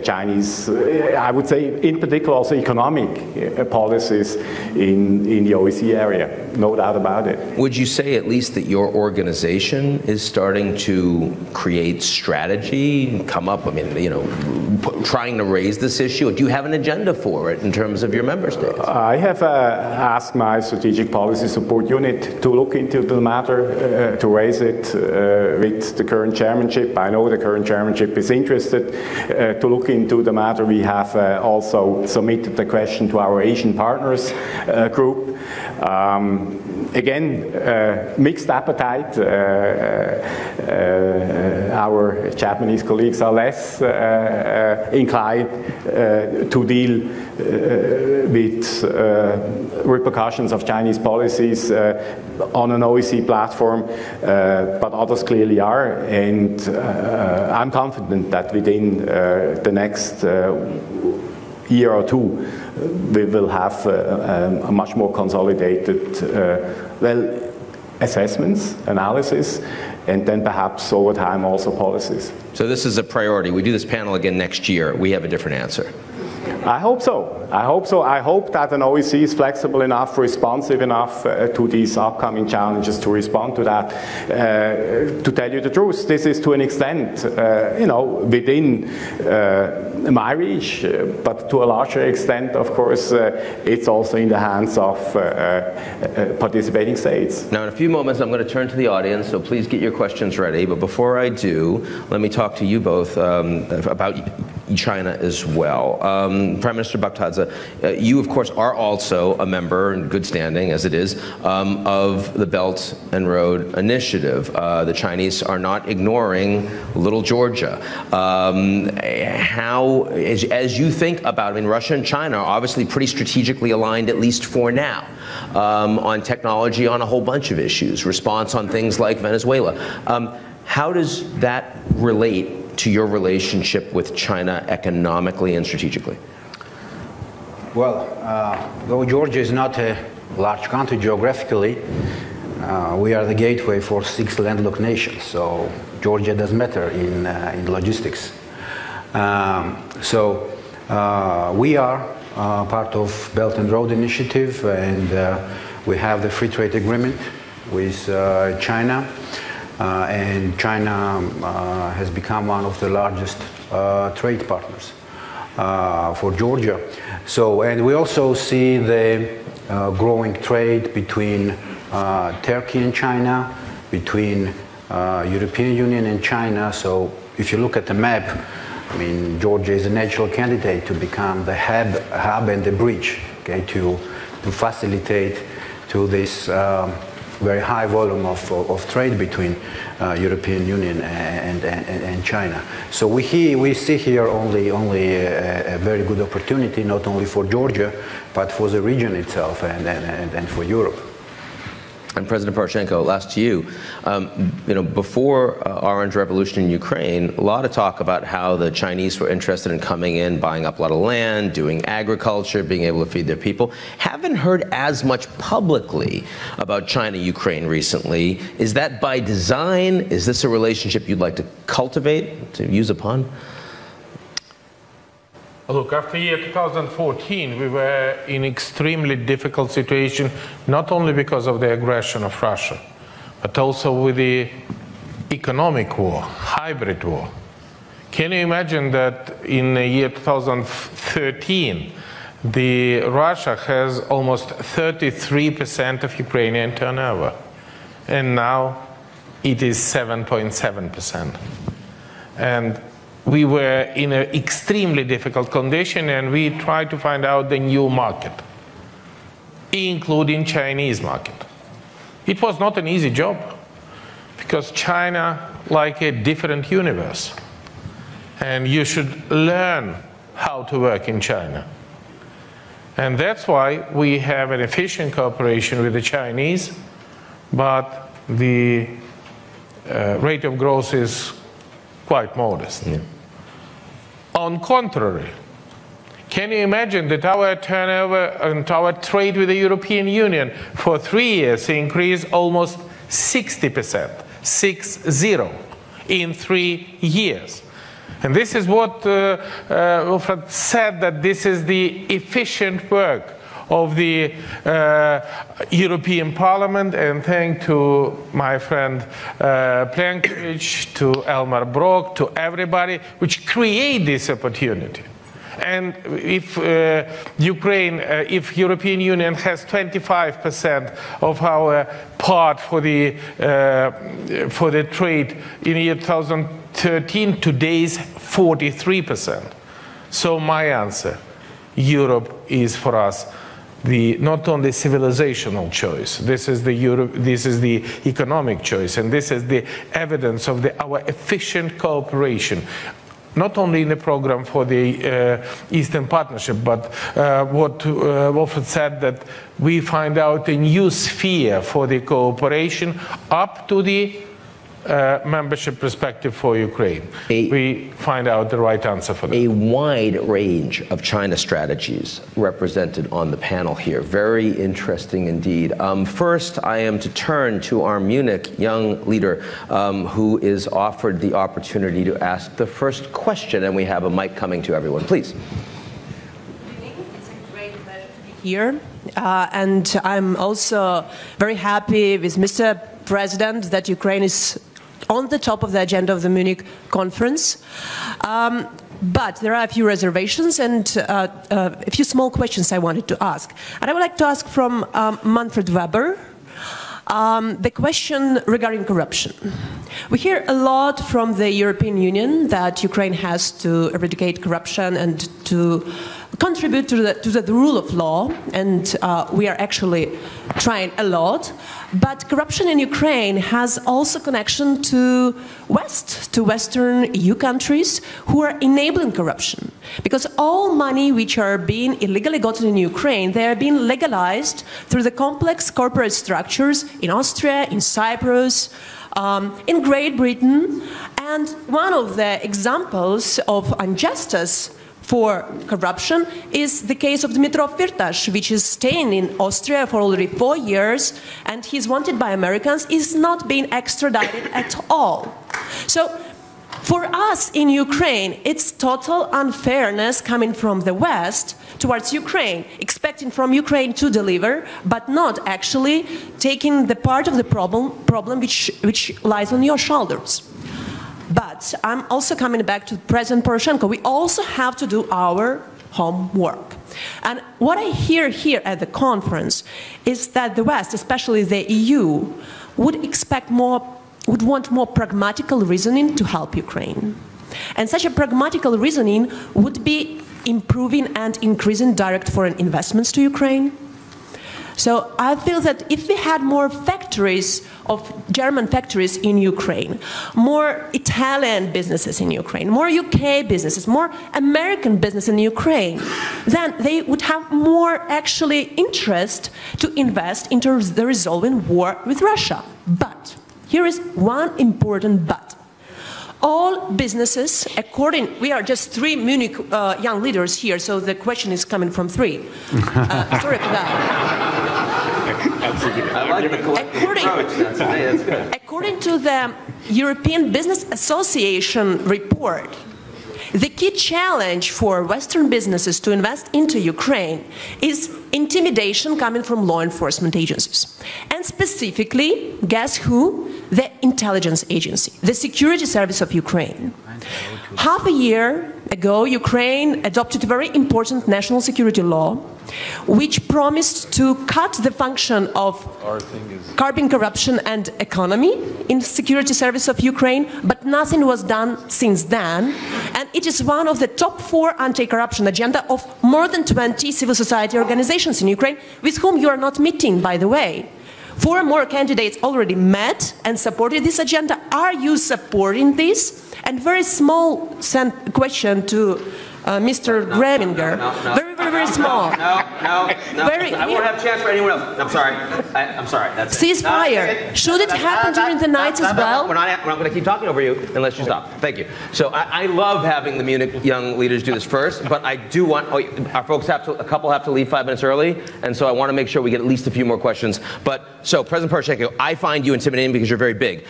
Chinese, I would say in particular also economic policies in the OEC area, no doubt about it. Would you say at least that your organization is starting to create strategy, come up, I mean, you know, trying to raise this issue? Do you have an agenda for it in terms of your member states? I have asked my strategic policy support unit to look into the matter, to raise it with the current chairmanship. I know the current chairmanship is interested to look into the matter. We have also submitted the question to our Asian partners group. Again, mixed appetite. Our Japanese colleagues are less inclined to deal with repercussions of Chinese policies on an OEC platform, but others clearly are, and I'm confident that within the next year or two we will have a much more consolidated assessments, analysis, and then perhaps over time also policies. So this is a priority. We do this panel again next year. We have a different answer. I hope so. I hope so. I hope that an OEC is flexible enough, responsive enough to these upcoming challenges to respond to that. To tell you the truth, this is to an extent, you know, within my reach, but to a larger extent, of course, it's also in the hands of participating states. Now, in a few moments, I'm going to turn to the audience, so please get your questions ready. But before I do, let me talk to you both about China as well. Prime Minister Baghdadze, you, of course, are also a member, in good standing as it is, of the Belt and Road Initiative. The Chinese are not ignoring little Georgia. How, as you think about, I mean, Russia and China are obviously pretty strategically aligned, at least for now, on technology, on a whole bunch of issues, response on things like Venezuela. How does that relate to your relationship with China economically and strategically? Well, though Georgia is not a large country geographically, we are the gateway for 6 landlocked nations, so Georgia does matter in logistics. We are part of Belt and Road Initiative, and we have the free trade agreement with China. And China has become one of the largest trade partners for Georgia. So, and we also see the growing trade between Turkey and China, between European Union and China. So, if you look at the map, I mean, Georgia is a natural candidate to become the hub and the bridge, okay, to facilitate to this very high volume of trade between European Union and China. So we see here only a very good opportunity, not only for Georgia, but for the region itself and for Europe. And President Poroshenko, last to you. You know, before Orange Revolution in Ukraine, a lot of talk about how the Chinese were interested in coming in, buying up a lot of land, doing agriculture, being able to feed their people. Haven't heard as much publicly about China-Ukraine recently. Is that by design? Is this a relationship you'd like to cultivate, to use a pun? Look, after year 2014, we were in extremely difficult situation, not only because of the aggression of Russia, but also with the economic war, hybrid war. Can you imagine that in the year 2013, Russia has almost 33% of Ukrainian turnover, and now it is 7.7%. And we were in an extremely difficult condition, and we tried to find out the new market, including Chinese market. It was not an easy job, because China like a different universe, and you should learn how to work in China. And that's why we have an efficient cooperation with the Chinese, but the rate of growth is quite modest. Yeah. On contrary, can you imagine that our turnover and our trade with the European Union for 3 years increased almost 60%, 60, in 3 years? And this is what Wilfred said, that this is the efficient work of the European Parliament, and thanks to my friend Plenković, to Elmar Brok, to everybody, which create this opportunity. And if if European Union has 25% of our part for the trade in year 2013, today's 43%. So my answer, Europe is for us not only civilizational choice, this is the economic choice, and this is the evidence of our efficient cooperation, not only in the program for the Eastern Partnership, but what Wilfred said, that we find out a new sphere for the cooperation up to the membership perspective for Ukraine. We find out the right answer for that. A wide range of China strategies represented on the panel here. Very interesting indeed. First, I am to turn to our Munich young leader who is offered the opportunity to ask the first question, and we have a mic coming to everyone. Please. It's a great pleasure to be here. And I'm also very happy with Mr. President that Ukraine is on the top of the agenda of the Munich conference. But there are a few reservations and a few small questions I wanted to ask. And I would like to ask from Manfred Weber the question regarding corruption. We hear a lot from the European Union that Ukraine has to eradicate corruption and to contribute to the rule of law, and we are actually trying a lot. But corruption in Ukraine has also connection to Western EU countries who are enabling corruption. Because all money which are being illegally gotten in Ukraine, they are being legalized through the complex corporate structures in Austria, in Cyprus, in Great Britain. And one of the examples of injustice for corruption is the case of Dmytro Firtash, which is staying in Austria for already 4 years, and he's wanted by Americans, is not being extradited at all. So for us in Ukraine, it's total unfairness coming from the West towards Ukraine, expecting from Ukraine to deliver, but not actually taking the part of the problem which lies on your shoulders. But I'm also coming back to President Poroshenko. We also have to do our homework. And what I hear here at the conference is that the West, especially the EU, would want more pragmatical reasoning to help Ukraine. And such a pragmatical reasoning would be improving and increasing direct foreign investments to Ukraine. So I feel that if we had more factories of German factories in Ukraine, more Italian businesses in Ukraine, more UK businesses, more American business in Ukraine, then they would have more actually interest to invest into the resolving war with Russia. But here is one important but. All businesses, we are just 3 Munich young leaders here, so the question is coming from 3. Sorry for that. I like the collective approach. That's good. According to the European Business Association report, The key challenge for Western businesses to invest into Ukraine is intimidation coming from law enforcement agencies. And specifically, guess who? The intelligence agency, the security service of Ukraine. Half a year ago, Ukraine adopted a very important national security law, which promised to cut the function of curbing corruption and economy in the security service of Ukraine, but nothing was done since then. And it is one of the top 4 anti-corruption agenda of more than 20 civil society organizations in Ukraine, with whom you are not meeting, by the way. 4 more candidates already met and supported this agenda. Are you supporting this? And very small question to Mr. Greminger. Very small. No. I won't have a chance for anyone else. I'm sorry. I'm sorry. That's ceasefire. Should it happen during the night as well? We're not going to keep talking over you unless you stop. Thank you. So I love having the Munich young leaders do this first, but I do want our folks a couple have to leave 5 minutes early, and so I want to make sure we get at least a few more questions. So President Poroshenko, I find you intimidating because you're very big.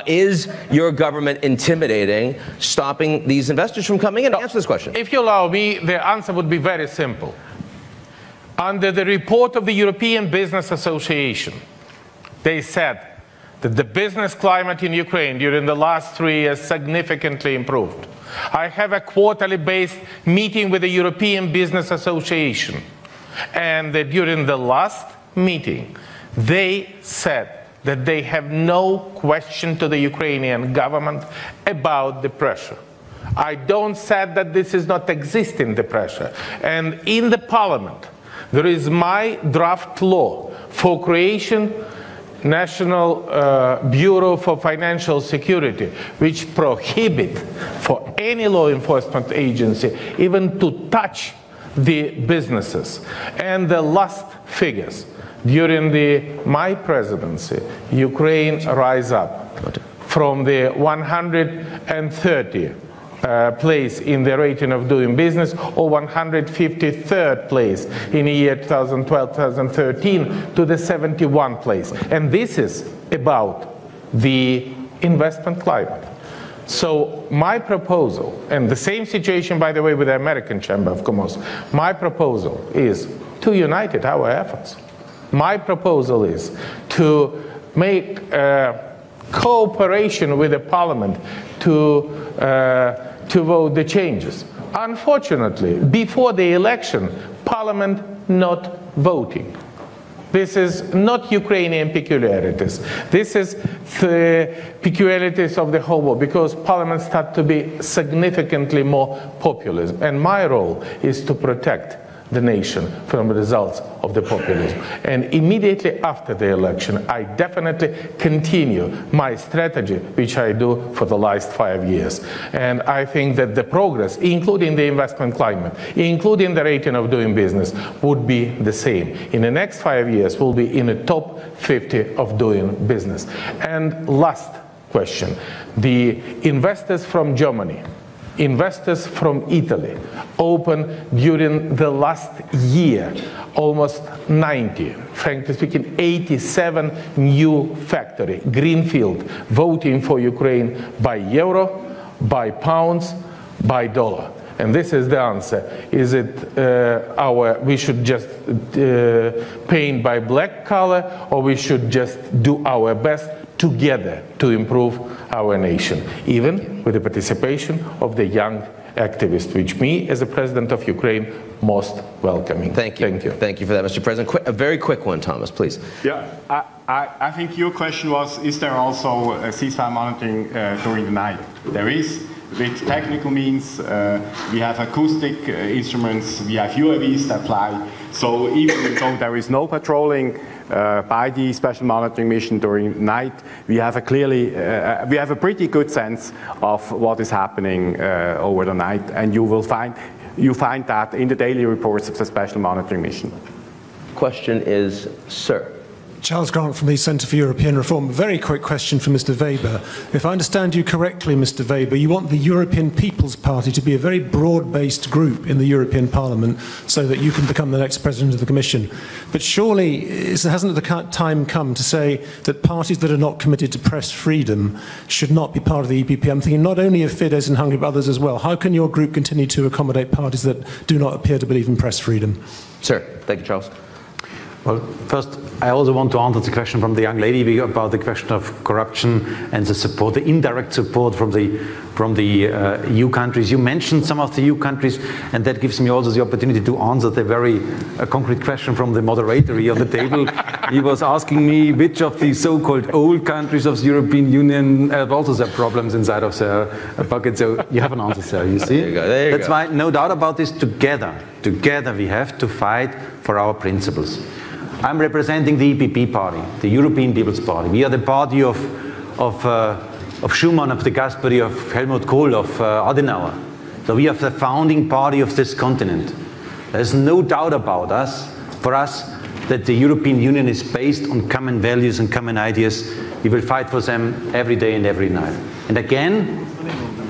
Is your government intimidating, stopping these investors from coming in? Answer this question. If you allow me, the answer would be very simple. Under the report of the European Business Association, they said that the business climate in Ukraine during the last 3 years significantly improved. I have a quarterly-based meeting with the European Business Association, and during the last meeting, they said that they have no question to the Ukrainian government about the pressure. I don't say that this is not existing, the pressure. And in the parliament, there is my draft law for creation National Bureau for Financial Security, which prohibit for any law enforcement agency even to touch the businesses. And the last figures, during my presidency, Ukraine rise up from the 130 place in the rating of doing business, or 153rd place in the year 2012-2013 to the 71 place. And this is about the investment climate. So my proposal, and the same situation, by the way, with the American Chamber of Commerce, my proposal is to unite our efforts. My proposal is to make cooperation with the Parliament to vote the changes. Unfortunately, before the election, Parliament not voting. This is not Ukrainian peculiarities. This is the peculiarities of the whole world, because Parliament started to be significantly more populist. And my role is to protect the nation from the results of the populism. And immediately after the election, I definitely continue my strategy, which I do for the last 5 years. And I think that the progress, including the investment climate, including the rating of doing business, would be the same. In the next 5 years, we'll be in the top 50 of doing business. And last question, the investors from Germany, investors from Italy opened during the last year almost 90, frankly speaking, 87 new factory, greenfield, voting for Ukraine by euro, by pounds, by dollar. And this is the answer. Is it we should just paint by black color, or we should just do our best together to improve our nation, even with the participation of the young activists, which me, as the President of Ukraine, most welcoming. Thank you. Thank you. Thank you for that, Mr. President. A very quick one, Thomas, please. Yeah, I think your question was, is there also a ceasefire monitoring during the night? There is. With technical means, we have acoustic instruments, we have UAVs that fly. So even though there is no patrolling by the special monitoring mission during night, we have a pretty good sense of what is happening over the night, and you find that in the daily reports of the special monitoring mission. Question is, sir. Charles Grant from the Centre for European Reform. A very quick question for Mr. Weber. If I understand you correctly, Mr. Weber, you want the European People's Party to be a very broad-based group in the European Parliament so that you can become the next President of the Commission. But surely, hasn't the time come to say that parties that are not committed to press freedom should not be part of the EPP? I'm thinking not only of Fidesz in Hungary, but others as well. How can your group continue to accommodate parties that do not appear to believe in press freedom? Sir, thank you, Charles. Well, first, I also want to answer the question from the young lady about the question of corruption and the support, the indirect support from the EU countries. You mentioned some of the EU countries, and that gives me also the opportunity to answer the very concrete question from the moderator here on the table. He was asking me which of the so-called old countries of the European Union have also their problems inside of their bucket. So you have an answer, sir, you see? There you go, there you That's go. why, no doubt about this, together we have to fight for our principles. I'm representing the EPP party, the European People's Party. We are the party of Schuman, of de Gasperi, of Helmut Kohl, of Adenauer. So we are the founding party of this continent. There's no doubt about for us, that the European Union is based on common values and common ideas. We will fight for them every day and every night. And again,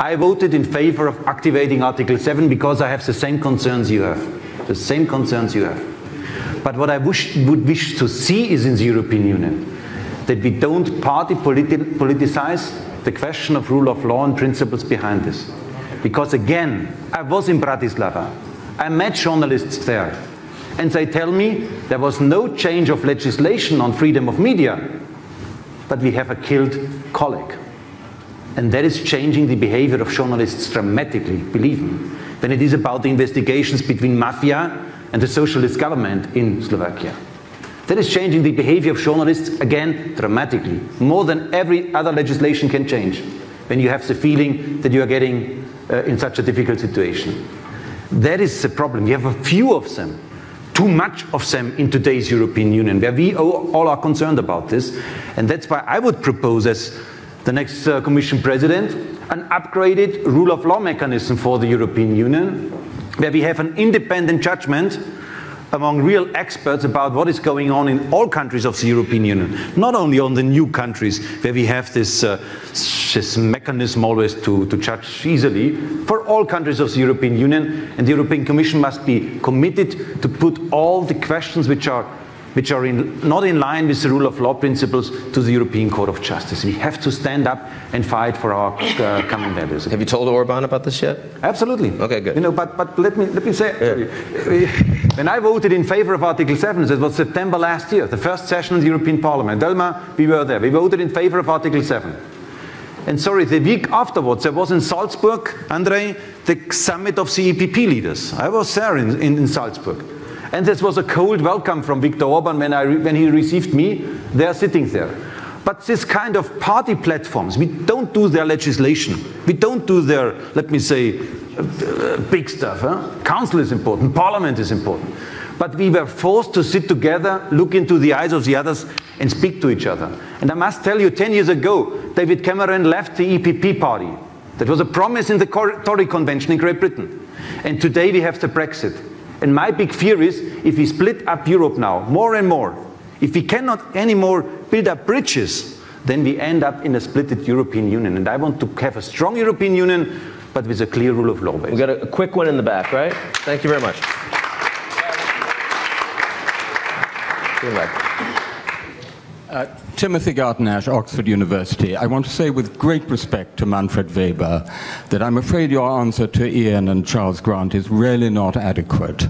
I voted in favor of activating Article 7 because I have the same concerns you have. The same concerns you have. But what I would wish to see is in the European Union that we don't politicize the question of rule of law and principles behind this. Because again, I was in Bratislava. I met journalists there. And they tell me there was no change of legislation on freedom of media, but we have a killed colleague. And that is changing the behavior of journalists dramatically, believe me. When it is about the investigations between mafia and the socialist government in Slovakia. That is changing the behavior of journalists, again, dramatically. More than every other legislation can change, when you have the feeling that you are getting in such a difficult situation. That is the problem. We have a few of them, too much of them in today's European Union, where we all are concerned about this. And that's why I would propose, as the next Commission President, an upgraded rule of law mechanism for the European Union, where we have an independent judgment among real experts about what is going on in all countries of the European Union, not only on the new countries where we have this mechanism always to judge easily, for all countries of the European Union. And the European Commission must be committed to put all the questions which are not in line with the rule of law principles to the European Court of Justice. We have to stand up and fight for our common values. Have you told Orban about this yet? Absolutely. Okay, good. You know, but let me say, when I voted in favor of Article 7, it was September last year, the first session of the European Parliament. Delma, we were there. We voted in favor of Article 7. And sorry, the week afterwards, there was in Salzburg, Andrei, the summit of the EPP leaders. I was there in Salzburg. And this was a cold welcome from Viktor Orban when he received me. They are sitting there. But this kind of party platforms, we don't do their legislation. We don't do their, let me say, big stuff. Council is important, Parliament is important. But we were forced to sit together, look into the eyes of the others, and speak to each other. And I must tell you, 10 years ago, David Cameron left the EPP party. That was a promise in the Tory convention in Great Britain. And today we have the Brexit. And my big fear is, if we split up Europe now, more and more, if we cannot anymore build up bridges, then we end up in a splitted European Union. And I want to have a strong European Union, but with a clear rule of law base. We got a quick one in the back, right? Thank you very much. Timothy Garton-Ash, Oxford University. I want to say with great respect to Manfred Weber that I'm afraid your answer to Ian and Charles Grant is really not adequate.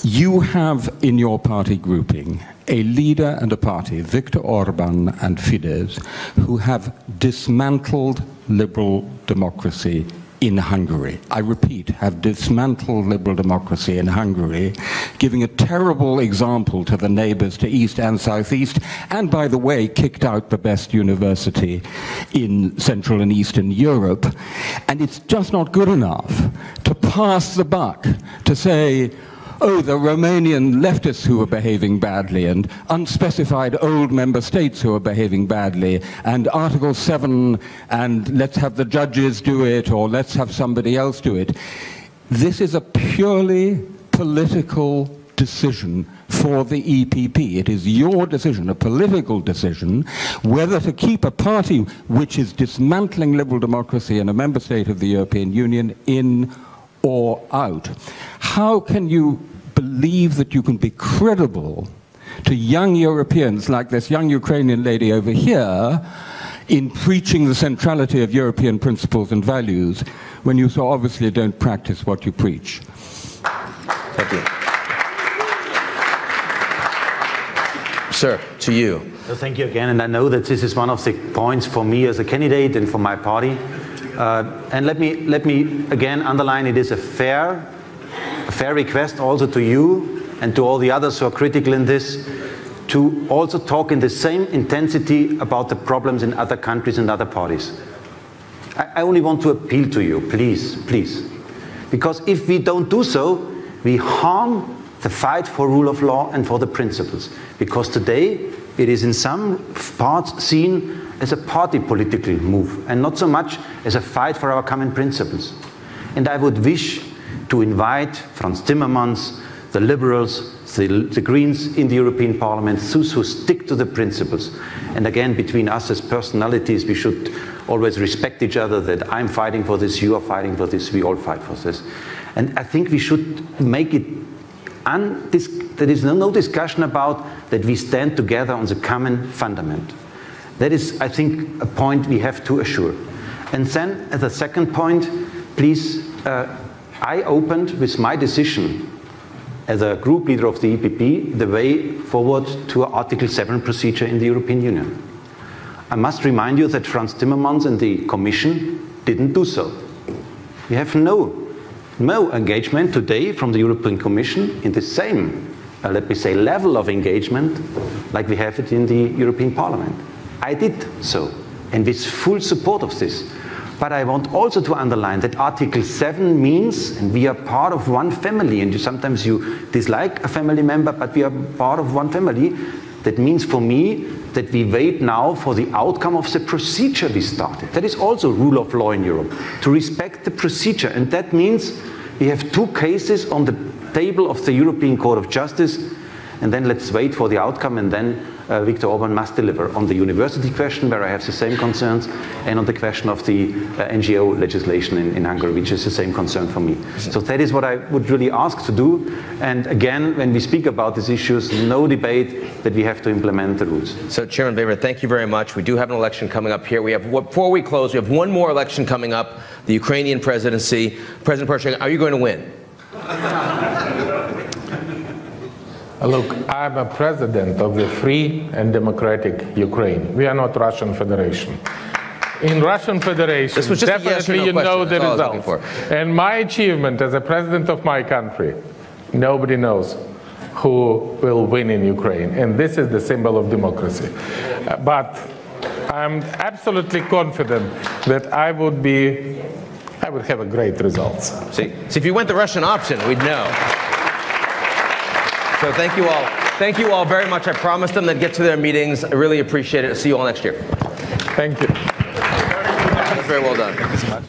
You have in your party grouping a leader and a party, Viktor Orban and Fidesz, who have dismantled liberal democracy in Hungary. I repeat, have dismantled liberal democracy in Hungary, giving a terrible example to the neighbors to east and southeast, and by the way, kicked out the best university in Central and Eastern Europe. And it's just not good enough to pass the buck, to say, oh, the Romanian leftists who are behaving badly, and unspecified old member states who are behaving badly, and Article 7, and let's have the judges do it, or let's have somebody else do it. This is a purely political decision for the EPP. It is your decision, a political decision, whether to keep a party which is dismantling liberal democracy in a member state of the European Union in or out. How can you believe that you can be credible to young Europeans like this young Ukrainian lady over here in preaching the centrality of European principles and values when you so obviously don't practice what you preach? Thank you. Sir, to you. Well, thank you again, and I know that this is one of the points for me as a candidate and for my party. And let me again underline, it is a fair request also to you and to all the others who are critical in this, to also talk in the same intensity about the problems in other countries and other parties. I only want to appeal to you, please, please. Because if we don't do so, we harm the fight for rule of law and for the principles. Because today, it is in some parts seen as a party political move, and not so much as a fight for our common principles. And I would wish to invite Franz Timmermans, the Liberals, the Greens in the European Parliament, those who stick to the principles. And again, between us as personalities, we should always respect each other, that I'm fighting for this, you are fighting for this, we all fight for this. And I think we should make it, there is no discussion about that we stand together on the common fundament. That is, I think, a point we have to assure. And then, as a second point, please, I opened with my decision as a group leader of the EPP the way forward to an Article 7 procedure in the European Union. I must remind you that Franz Timmermans and the Commission didn't do so. We have no engagement today from the European Commission in the same, let me say, level of engagement like we have it in the European Parliament. I did so, and with full support of this. But I want also to underline that Article 7 means, and we are part of one family, and sometimes you dislike a family member, but we are part of one family. That means for me that we wait now for the outcome of the procedure we started. That is also rule of law in Europe, to respect the procedure. And that means we have two cases on the table of the European Court of Justice, and then let's wait for the outcome, and then Viktor Orban must deliver on the university question, where I have the same concerns, and on the question of the NGO legislation in Hungary, which is the same concern for me. So that is what I would really ask to do. And again, when we speak about these issues, no debate that we have to implement the rules. So, Chairman Weber, thank you very much. We do have an election coming up here. Before we close, we have one more election coming up, the Ukrainian presidency. President Poroshenko, are you going to win? Look, I'm a president of the free and democratic Ukraine. We are not Russian Federation. In Russian Federation, this was just definitely a yes or no you know question. the results. And my achievement as a president of my country, nobody knows who will win in Ukraine. And this is the symbol of democracy. But I'm absolutely confident that I would have a great results. See, if you went the Russian option, we'd know. So thank you all. Thank you all very much. I promised them they'd get to their meetings. I really appreciate it. See you all next year. Thank you. Very well done. Thank you so much.